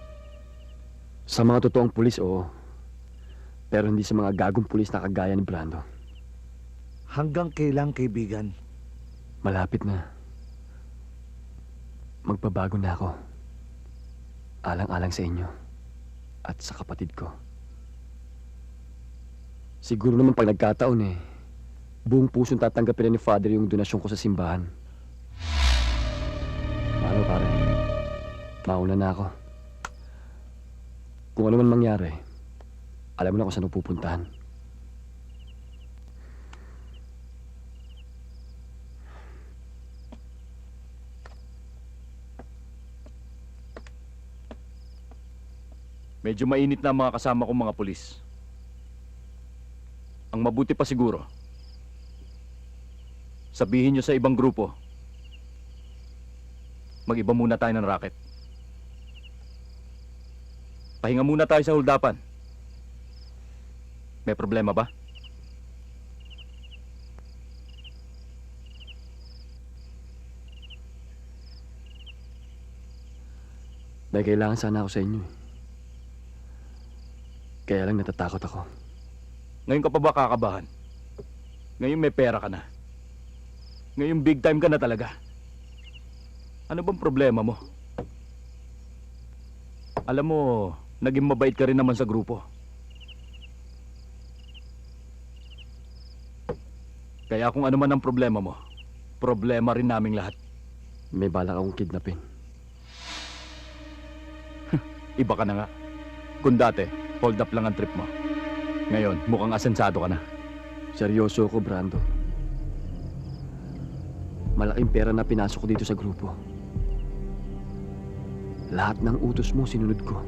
Sa mga totoong pulis, oo. Pero hindi sa mga gagong pulis na kagaya ni Brando. Hanggang kailang, kaibigan? Malapit na. Magbabago na ako. Alang-alang sa inyo. At sa kapatid ko. Siguro naman pag nagkataon buong pusong tatanggapin na ni Father yung donasyon ko sa simbahan. Paano, pare? Mauna na ako. Kung ano man mangyari, alam mo na kung saan pupuntahan. Medyo mainit na ang mga kasama kong mga pulis. Ang mabuti pa siguro, sabihin nyo sa ibang grupo, mag-iba muna tayo ng racket. Pahinga muna tayo sa huldapan. May problema ba? May kailangan sana ako sa inyo. Kaya lang natatakot ako. Ngayon ka pa ba kakabahan? Ngayon may pera ka na. Ngayon big time ka na talaga. Ano bang problema mo? Alam mo, naging mabait ka rin naman sa grupo. Kaya kung ano man ang problema mo, problema rin naming lahat. May balak akong kidnapin. Iba ka na nga. Kung dati, hold up lang ang trip mo. Ngayon, mukhang asensado ka na. Seryoso ako, Brando. Malaking pera na pinasok ko dito sa grupo. Lahat ng utos mo sinunod ko.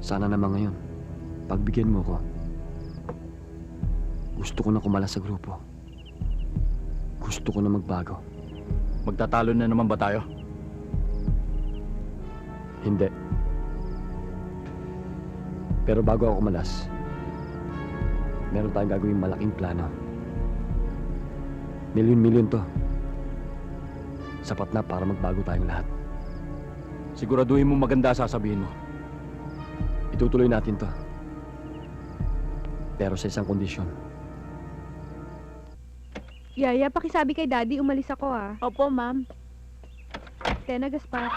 Sana naman ngayon, pagbigyan mo ko. Gusto ko na kumala sa grupo. Gusto ko na magbago. Magtatalo na naman ba tayo? Hindi. Pero bago ako kumalas, meron tayong gagawing malaking plano. Milyon-milyon to. Sapat na para magbago tayong lahat. Siguraduhin mo maganda sasabihin mo. Itutuloy natin to. Pero sa isang kondisyon. Yaya, pakisabi kay Daddy, umalis ako ah. Opo, ma'am. Tena, Gaspar.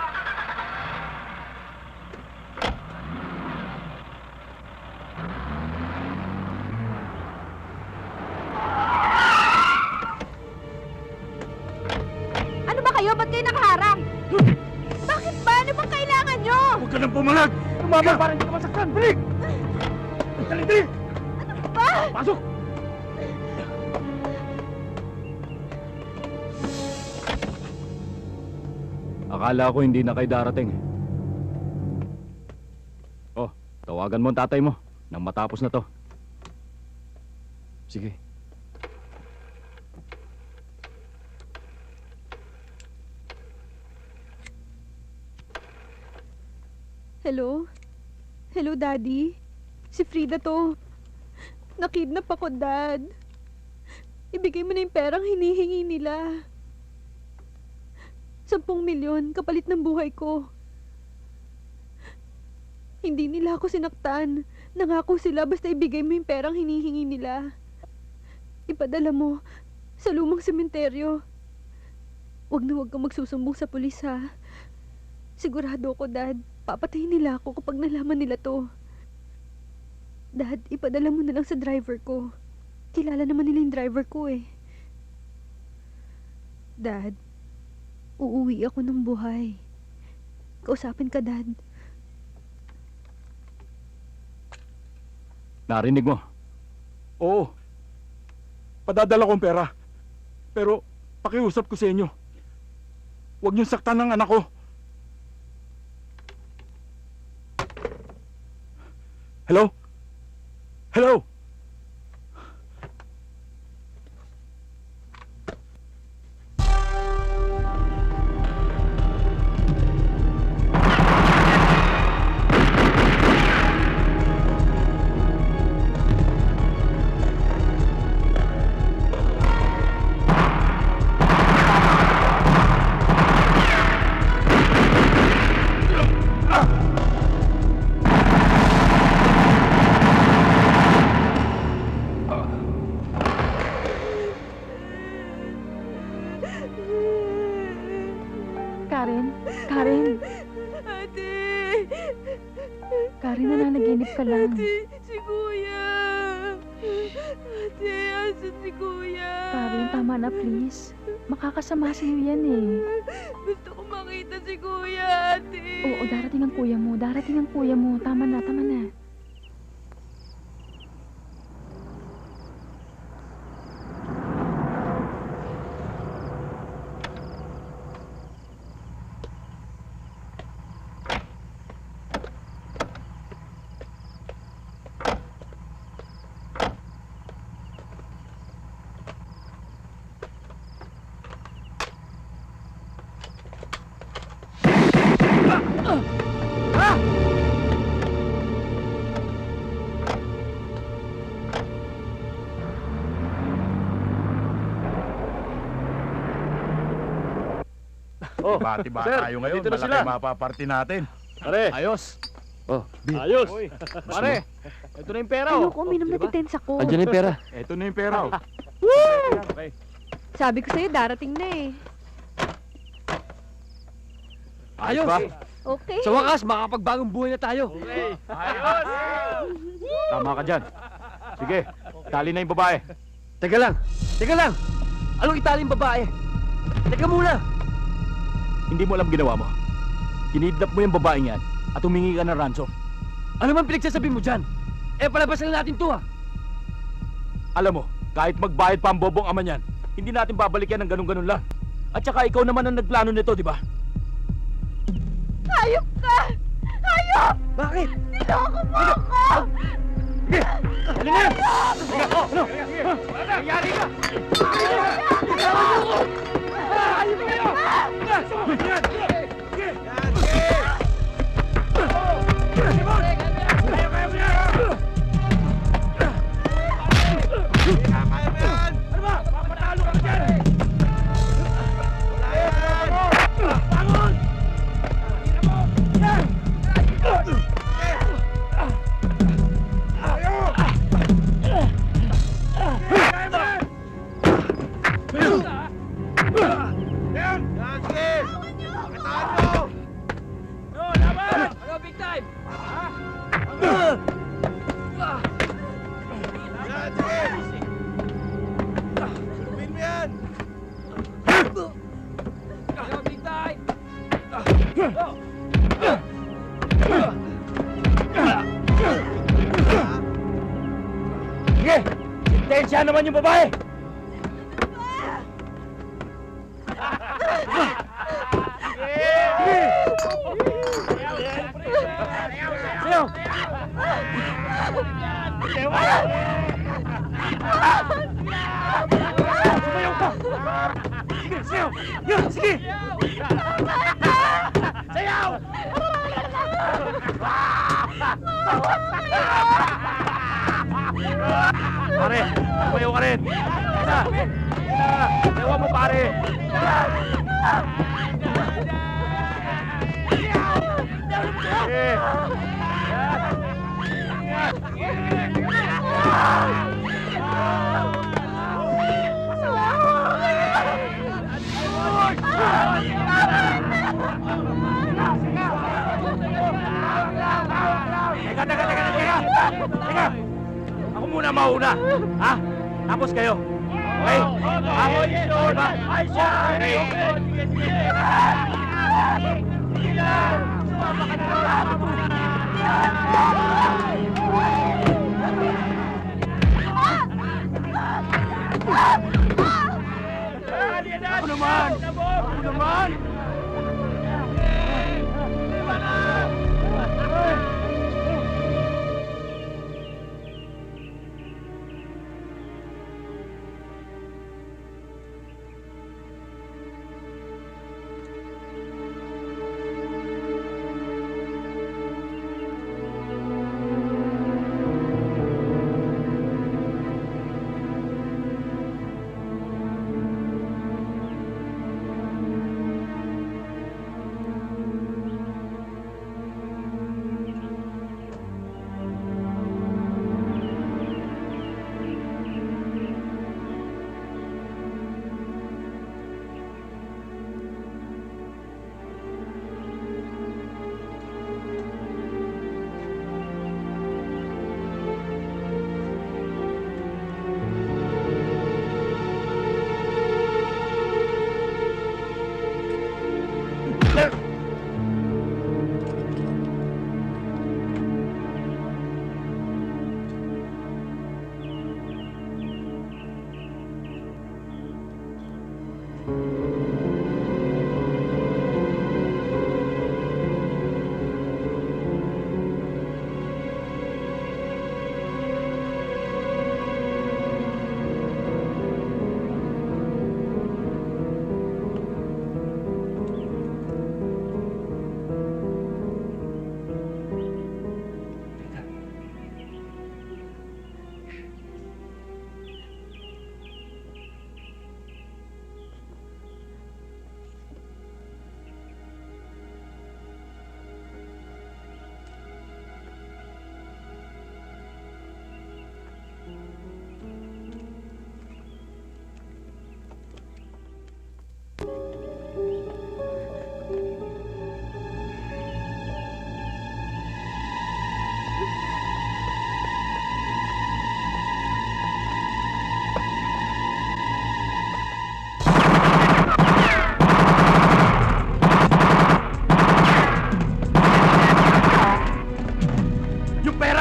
Ano ba kayo? Ba't kayo nakaharang? Bakit ba? Ano bang kailangan nyo? Huwag ka nang pumalag! Tumama para hindi ka masaktan! Balik! Dali, dali! Ano ba? Pasok! Akala ko hindi na kayo darating. Oh, tawagan mo ang tatay mo nang matapos na to. Sige. Hello? Hello, Daddy? Si Frida to. Nakidnap ako, Dad. Ibigay mo na yung perang hinihingi nila. 10 milyon, kapalit ng buhay ko. Hindi nila ako sinaktan. Nangako sila basta ibigay mo yung perang hinihingi nila. Ipadala mo sa lumang sementeryo. Huwag na huwag kang magsusumbong sa pulis, ha? Sigurado ko, Dad. Papatayin nila ako kapag nalaman nila to. Dad, ipadala mo na lang sa driver ko. Kilala naman nila yung driver ko eh. Dad, uuwi ako ng buhay. Kausapin ka, Dad. Narinig mo? Oo. Padadala kong pera. Pero pakiusap ko sa inyo. Huwag niyong saktan ng anak ko. Hello? Hello? Karen? Karen? Ate! Karen, nananaginip ka lang. Ate, si Kuya! Ate, asan si Kuya? Karen, tama na please. Makakasama sa'yo yan eh. Gusto ko makita si Kuya, ate! Oo, darating ang kuya mo. Darating ang kuya mo. Tama na, tama na. Oh, bati-ba sir, tayo ngayon. dito na Malaki sila. mapaparty natin. Pare, ayos. Oh, Ayos. Pare, ito na yung pera. Ano oh. ko, uminom na detensa ko. andyan na yung pera. Ito na yung pera. Oh. Okay. Sabi ko sa'yo, darating na eh. Ayos! ba? Okay. Sa wakas, makakapagbagong buhay na tayo. Ayos! Tama ka dyan. Sige, tali na yung babae. Teka lang! Teka lang! Anong itali yung babae? Teka muna! Hindi mo alam ginawa mo. Kinidnap mo yung babaeng yan at humingi ka ng ransom. Ano man pinagsasabi mo dyan? Eh, palabas na natin to ah! Alam mo, kahit magbayad pa ang bobong ama niyan, Hindi natin babalik yan ng ganun-ganun lang. At saka ikaw naman ang nagplano nito, di ba? Hayop ka! Hayop! Bakit? Niloko mo ako! Ano na yan? Ano? Nangyari ka! Sige! Sintensya naman yung babae! Sayaw! Sumayaw ka! Sige, sayaw! Yan, sige! Sayaw! Pare, sumayaw ka rin! Isa! Sayaw mo, pare! Sige! Teka! Ako muna mauna, ha? Tapos kayo. Okay? Ako yun! Ay, siya! Ako naman! Ako naman!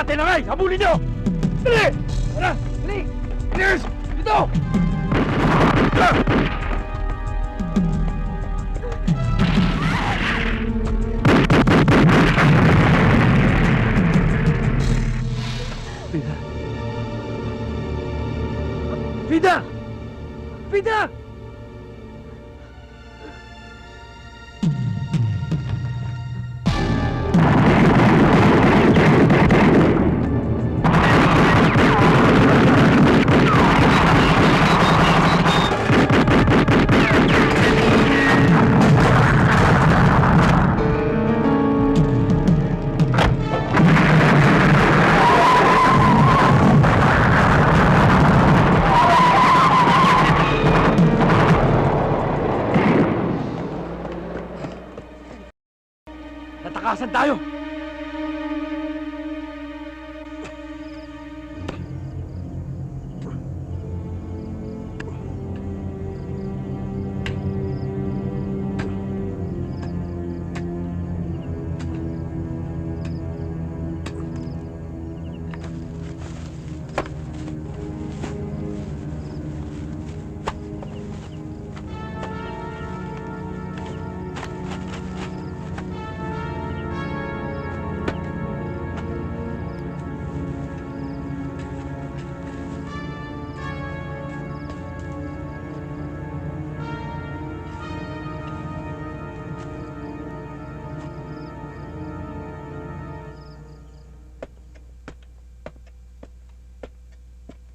Tinangay! Habulin nyo! Dali! Tara! Dali! Bilis! Dito! Vida! Vida! Natakasan tayo!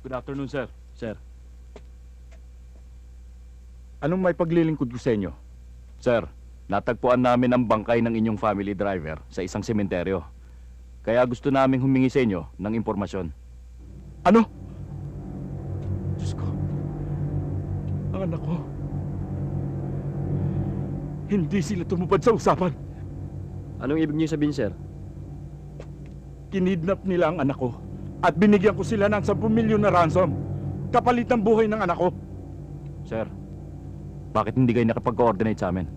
Good afternoon, sir. Sir. Anong may paglilingkod ko sa inyo? Sir, natagpuan namin ang bangkay ng inyong family driver sa isang sementeryo. Kaya gusto naming humingi sa inyo ng impormasyon. Ano? Diyos ko. Ang anak ko. Hindi sila tumupad sa usapan. Anong ibig niyo sabihin, sir? Kinidnap nila ang anak ko at binigyan ko sila ng 10 milyon na ransom kapalit ng buhay ng anak ko. Sir, bakit hindi kayo nakapag-coordinate sa amin?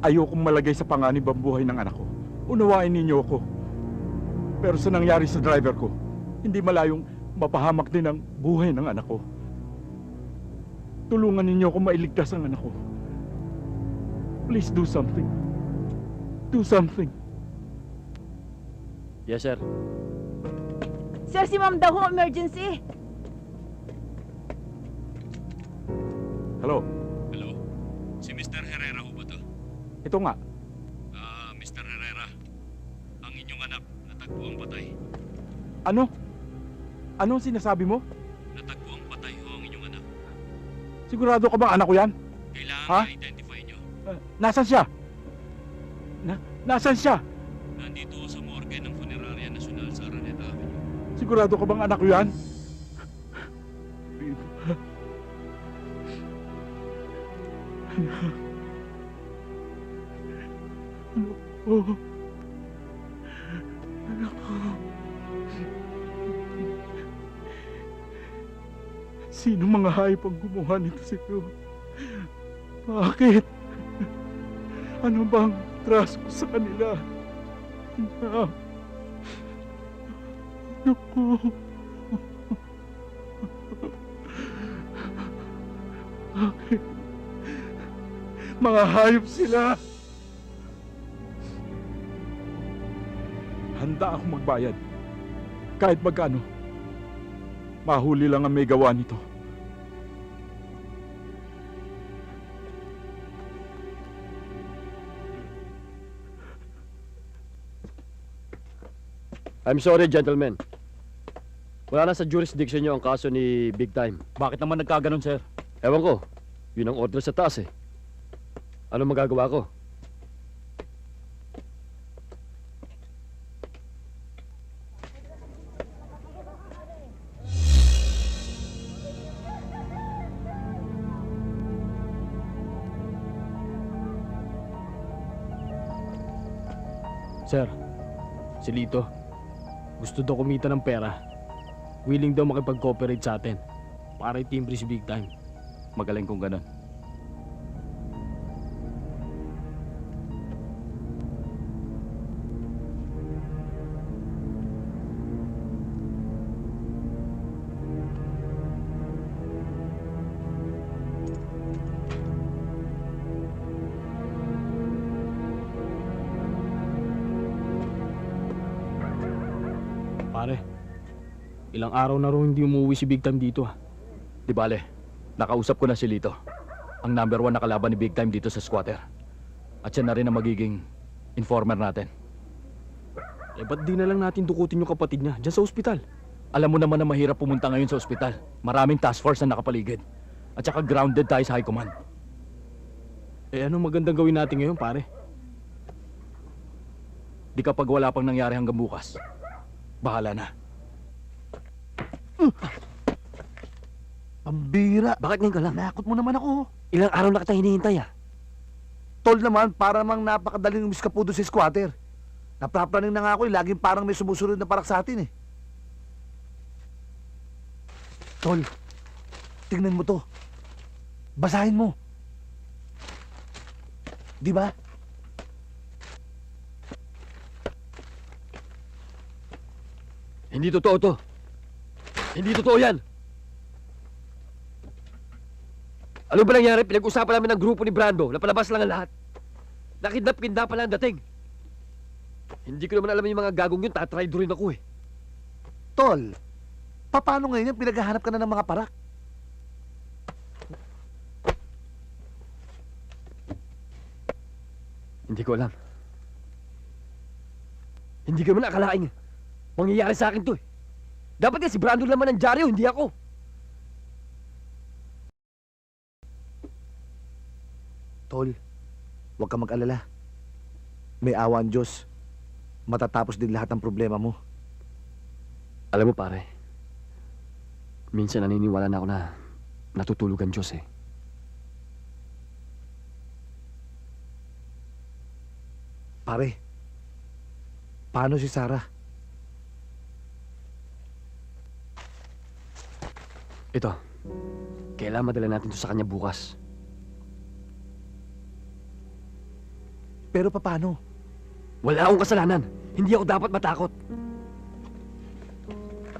Ayokong malagay sa panganib ang buhay ng anak ko. Unawain ninyo ako. Pero sa nangyari sa driver ko, hindi malayong mapahamak din ang buhay ng anak ko. Tulungan ninyo ako mailigtas ang anak ko. Please do something. Do something. Yes, sir. Sir, si Ma'am daw ho, emergency. Hello? Hello? Si Mr. Herrera ho ba to? Ito nga. Mr. Herrera. Ang inyong anak natagpuang patay. Ano? Anong sinasabi mo? Natagpuang patay ho ang inyong anak. Sigurado ka bang anak ko yan? Kailangan ma-identify nyo. Nasaan siya? Nasaan siya? Nandito ho sa morgue ng Funeraria Nacional sa Araneta Avenue. Sigurado ka bang anak ko yan? Oh. Anak ko. Sino mga hayop ang gumawa nito sa iyo? Bakit? Ano bang traso ko sa kanila? Anak. Anak ko. Bakit? Mga hayop sila! Handa ako magbayad. Kahit magkano. Mahuli lang ang may gawa nito. I'm sorry, gentlemen. Wala na sa jurisdiction niyo ang kaso ni Big Time. Bakit naman nagkaganon, sir? Ewan ko. Yun ang order sa taas eh. Ano magagawa ko? Sir, si Lito, gusto daw kumita ng pera. Willing daw makipag-cooperate sa atin para itimbre si Big Time. Magaling kung ganon. Ilang araw na rin hindi umuwi si Big Time dito ah. Di bale, nakausap ko na si Lito. Ang number 1 na kalaban ni Big Time dito sa squatter. At siya na rin ang magiging informer natin. Eh ba't di na lang natin dukutin yung kapatid niya dyan sa ospital? Alam mo naman na mahirap pumunta ngayon sa ospital. Maraming task force na nakapaligid. At saka grounded tayo sa high command. Eh anong magandang gawin natin ngayon pare? Di kapag wala pang nangyari hanggang bukas, bahala na. Pambira. Bakit ngayon ka lang? Nakot mo naman ako. Ilang araw na kita hinihintay ah. Tol naman, para mang napakadaling umiskapudo sa squatter. Naprapraning na nga ako eh. Laging parang may sumusunod na parak sa atin eh. Tol, tingnan mo to. Basahin mo. Di ba? Hindi totoo to. Hindi totoo yan. Ano ba nangyari? Pinag-usapan namin ng grupo ni Brando. Napalabas lang ang lahat. Nakidnap-kidnap pala ang dating. Hindi ko naman alam yung mga gagong yun. Tatry rin ako eh. Tol, paano ngayon yan? Pinaghahanap ka na ng mga parak. Hindi ko alam. Hindi ko naman akalaing mangyayari sa akin to eh. Dapat nga si Brando naman ang dyaryo, hindi ako. Tol, huwag ka mag-alala. May awa ang Diyos. Matatapos din lahat ng problema mo. Alam mo pare, minsan naniniwala na ako na natutulog ang Diyos eh. Pare, paano si Sarah? Ito, kailangan madala natin to sa kanya bukas. Pero paano? Wala akong kasalanan. Hindi ako dapat matakot.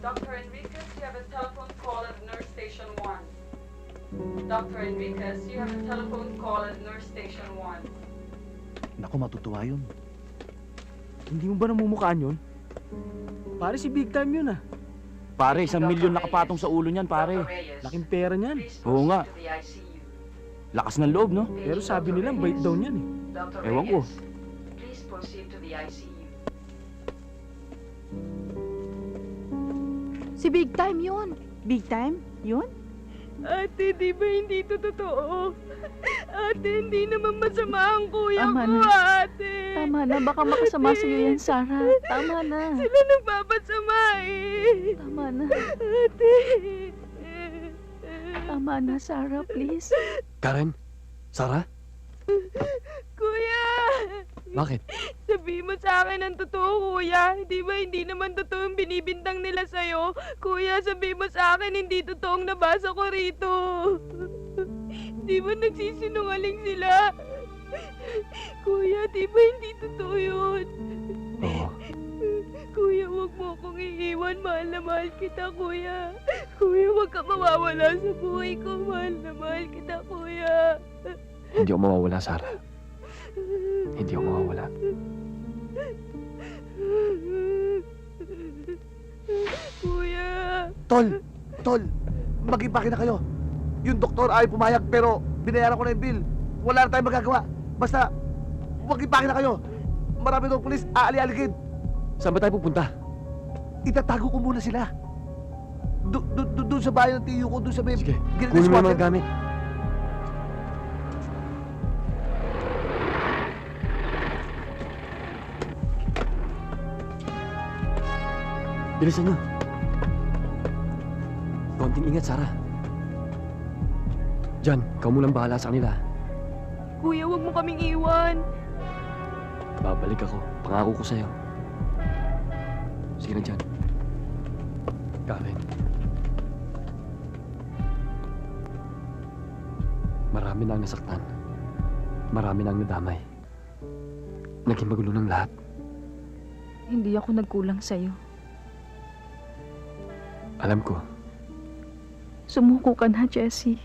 Dr. Enriquez, you have a telephone call at Nurse Station 1. Dr. Enriquez, you have a telephone call at Nurse Station 1. Naku, matutuwa yun. Hindi mo ba namumukhaan yun? Pare si Big Time yun ah. Pare, 1 milyon nakapatong sa ulo niyan, pare. Laking pera niyan. Oo nga. Lakas ng loob, no? Pero sabi nila, bait daw niyan eh. Ewan ko. Please proceed to the ICU. Si Big Time yun. Big Time? Yun? Ate, di ba hindi ito totoo? Ate, hindi naman masama ang kuya Tama ko, na. ate. Tama na, baka makasama sa'yo yan, Sarah. Tama na. Sila nagpapasama eh. Tama na. Ate. Tama na, Sarah, please. Karen? Sarah? Kuya! Bakit? Sabihin mo sa akin ang totoo, kuya. Di ba hindi naman totoo yung binibintang nila sa'yo? Kuya, sabihin mo sa akin hindi totoong nabasa ko rito. Di ba nagsisinungaling sila? Kuya, di ba hindi totoo yun? Oo. Kuya, huwag mo akong iiwan. Mahal na mahal kita, kuya. Kuya, huwag ka mawawala sa buhay ko. Mahal na mahal kita, kuya. Hindi ako mawawala, Sarah. Hindi ako mawawala. Kuya. Tol, mag-impake na kayo. Yung doktor ay pumayag pero binayaran ko na yung bill. Wala na tayong magagawa. Basta, mag-impake na kayo. Marami daw pulis aali-aligid. Saan ba tayo pupunta? Itatago ko muna sila. Doon sa bayan ng tiyo ko, doon sa may... Sige, gilid ng kunin mo yung squatter. mga gamit. Bilisan nyo. Konting ingat, Sarah. Jan, ikaw munang bahala sa kanila. Kuya, huwag mo kaming iwan. Babalik ako. Pangako ko sa'yo. Sige na, Jan. Karen. Marami na ang nasaktan. Marami na ang nadamay. Naging magulo ng lahat. Hindi ako nagkulang sa'yo. Alam ko. Sumuko ka na, Jessie.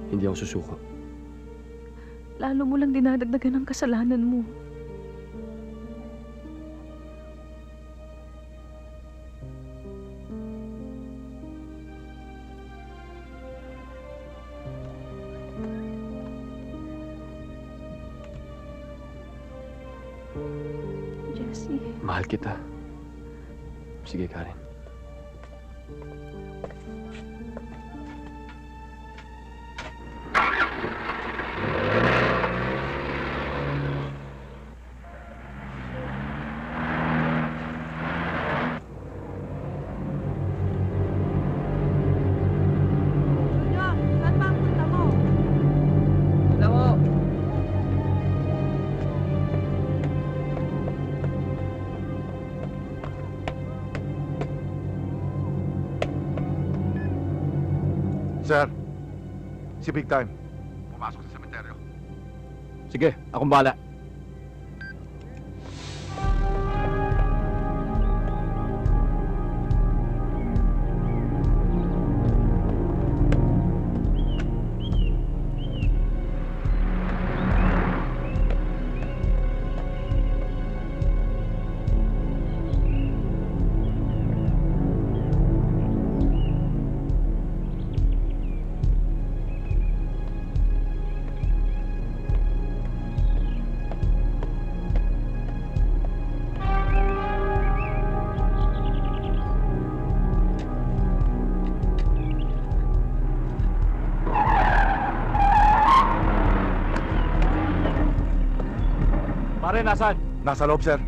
Hindi ako susuko. Lalo mo lang dinadagdagan ang kasalanan mo. Mahal kita. Sige, Karen. Junior, saan ba ang punta mo? Wala mo. Sir, si Big Time. Pumasok sa sementeryo. Sige, akong bahala. Pare, nasaan? Nasa loob, sir.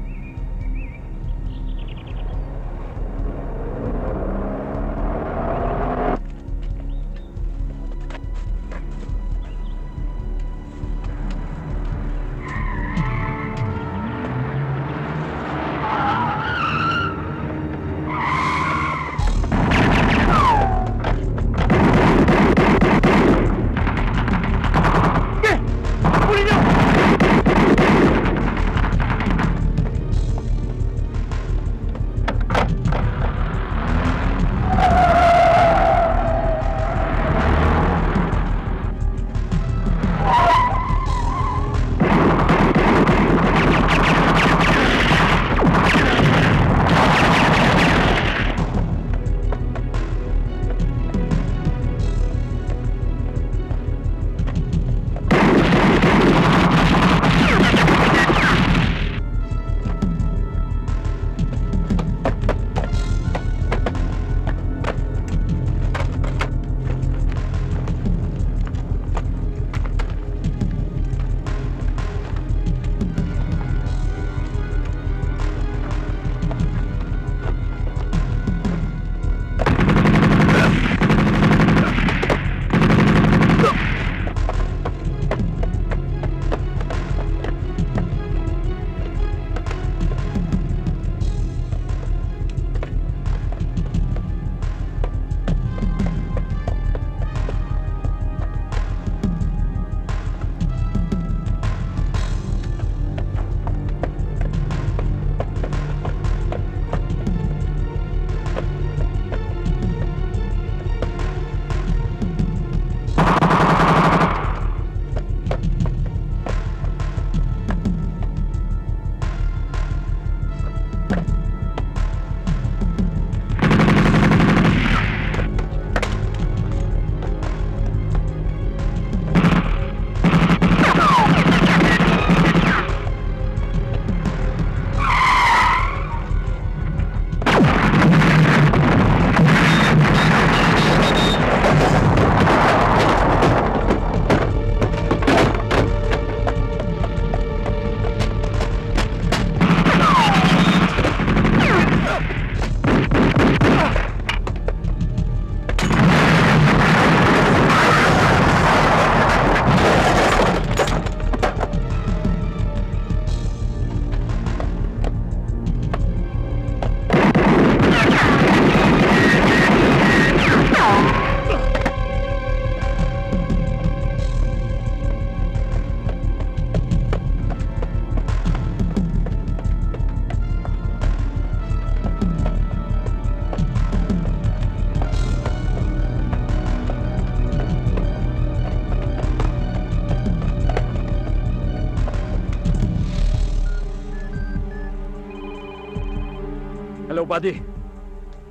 Hello, buddy.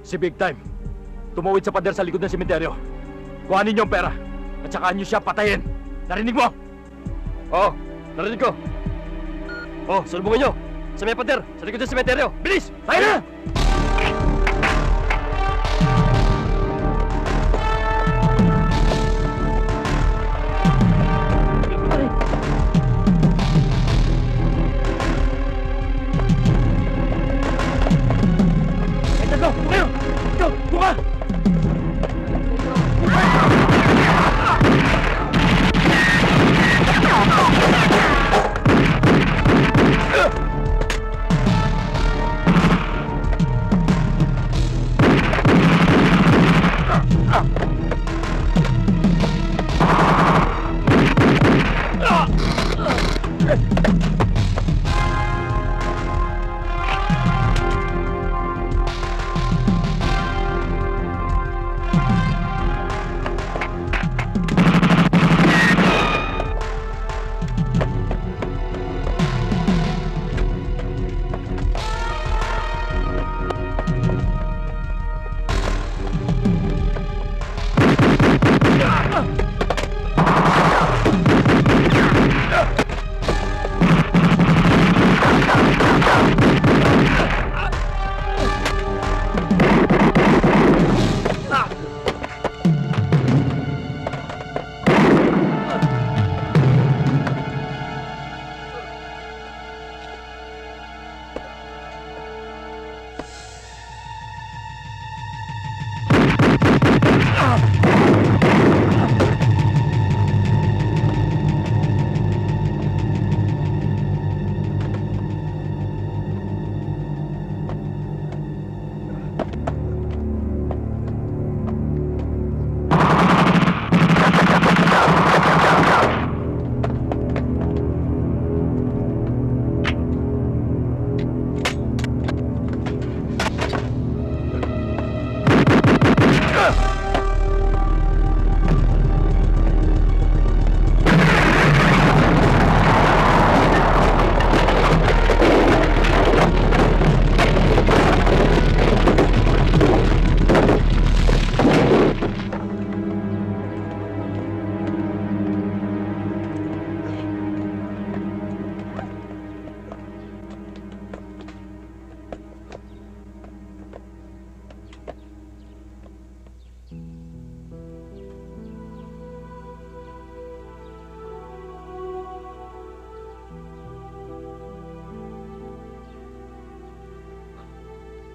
Si Big Time. Tumawid sa pader sa likod ng sementeryo. Kuhanin niyo ang pera. At saka niyo siya patayin. Narinig mo? Oo, narinig ko. Oh, salubungin niyo. Sa may pader! Sa likod ng sementeryo! Bilis! Tayo na!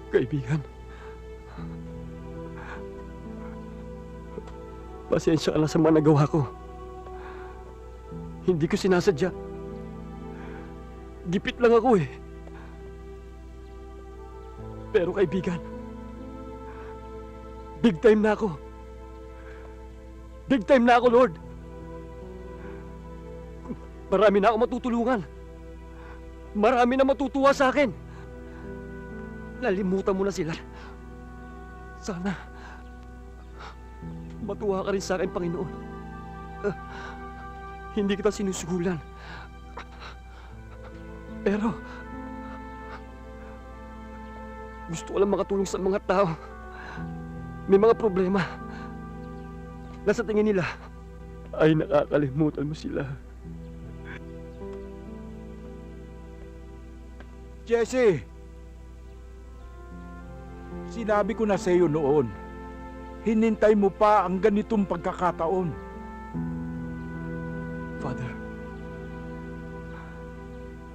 Kaibigan. Pasensya ka na sa mga nagawa ko. Hindi ko sinasadya. Gipit lang ako eh. Pero kaibigan, big time na ako. Big time na ako, Lord. Marami na ako matutulungan. Marami na matutuwa sa akin. Nalimutan mo na sila. Sana matuwa ka rin sa akin, Panginoon. Hindi kita sinusuhulan. Pero gusto ko lang makatulong sa mga tao. May mga problema na sa tingin nila ay nakakalimutan mo sila. Jesse! Sinabi ko na sa iyo noon, hinintay mo pa ang ganitong pagkakataon. Father,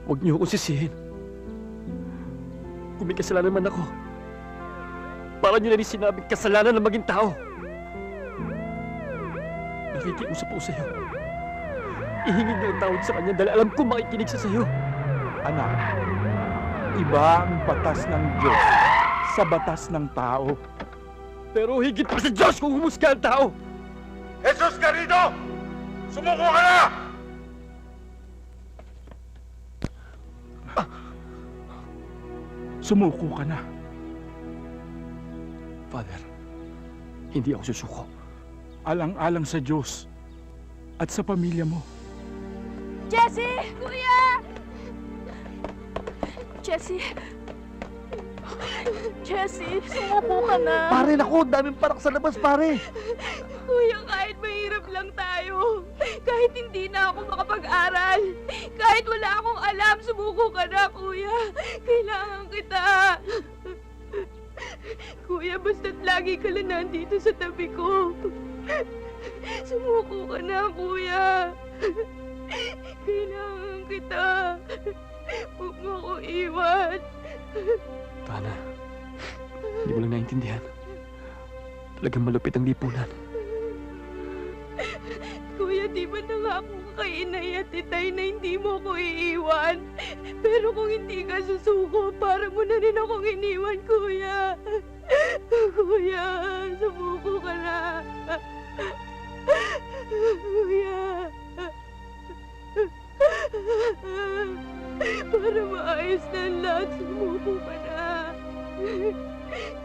huwag niyo akong sisihin. Kung may kasalanan man ako, para niyo na rin sinabing kasalanan ng maging tao. Nakikiusap ako sa iyo. Ihingin niyo ang tawad sa kanya dahil alam ko makikinig siya sa iyo. Anak, iba ang batas ng Diyos sa batas ng tao. Pero higit pa sa Diyos kung humusga ang tao! Jesus ka rito! Sumuko ka na! Sumuko ka na. Father, hindi ako susuko. Alang-alang sa Diyos at sa pamilya mo. Jessie! Kuya! Jessie! Jessie, sumuko ka na. Pare, naku, daming parak sa labas, pare. Kuya, kahit mahirap mahirap lang tayo. Kahit hindi na ako makapag-aral. Kahit wala akong alam, sumuko ka na, kuya. Kailangan kita. Kuya, basta't lagi ka lang nandito sa tabi ko. Sumuko ka na, kuya. Kailangan kita. Huwag mo ako iwan. Tana, hindi mo lang naintindihan. Talagang malupit ang lipunan. Kuya, di ba nangako ka kay inay at itay na hindi mo ako iiwan? Pero kung hindi ka susuko, para mo na rin akong iniwan, kuya. Kuya, sumuko ka na. Kuya. Para maayos na ang lahat, sumuko ka na.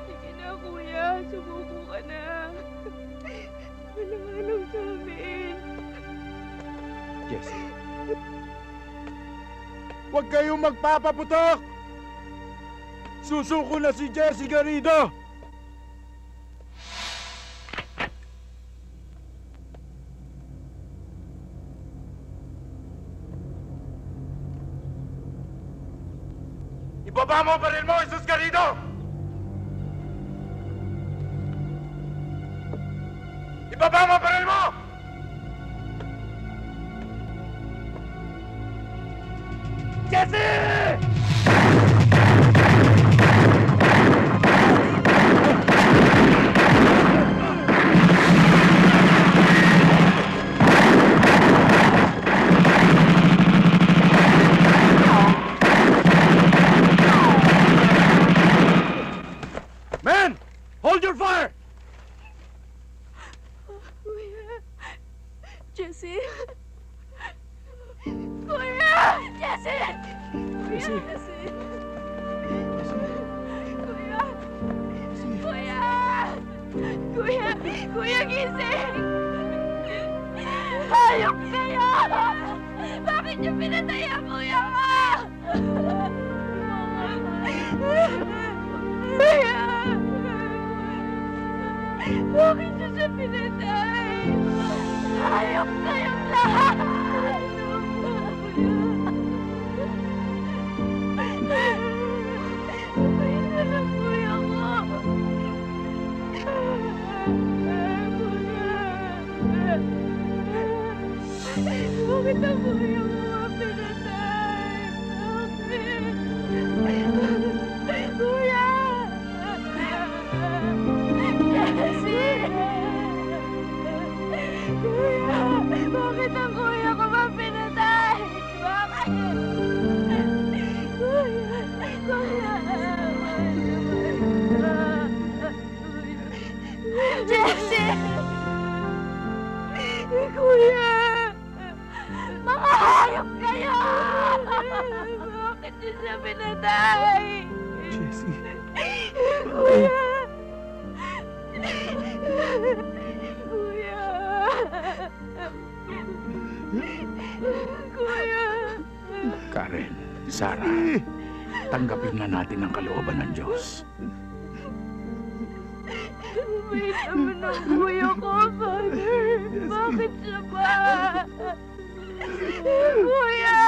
Sige na, kuya, sumuko ka na. Walang alam sa amin. Jessie. Huwag kayong magpapaputok! Susuko na si Jessie Garrido! Ibaba mo ang baril mo, Jesus Garrido! Ibaba mo ang baril mo! Jesse! Men! Hold your fire! Kuya. Jesse. Kuya! Jesse! Kuya! Jesse! Kuya! Kuya! Kuya! Kuya, gising! Hayop kayo! Bakit niyo pinatay ang kuya ko? Kuya! Bakit niyo siya pinatay? Hayop kayong lahat! Bakit ang kuya mo pinatay? Kuya! Jessie! Kuya! Bakit ang kuya ko ba pinatay? Bakit? Kuya! Kuya! Jessie! Kuya! Mga hayop kayo! Bakit niyo siya pinatay? Jessie. Kuya! Kuya! Kuya! Karen, Sarah, tanggapin na natin ang kalooban ng Diyos. Wait naman ang kuya ko, Father. Bakit siya ba? Kuya!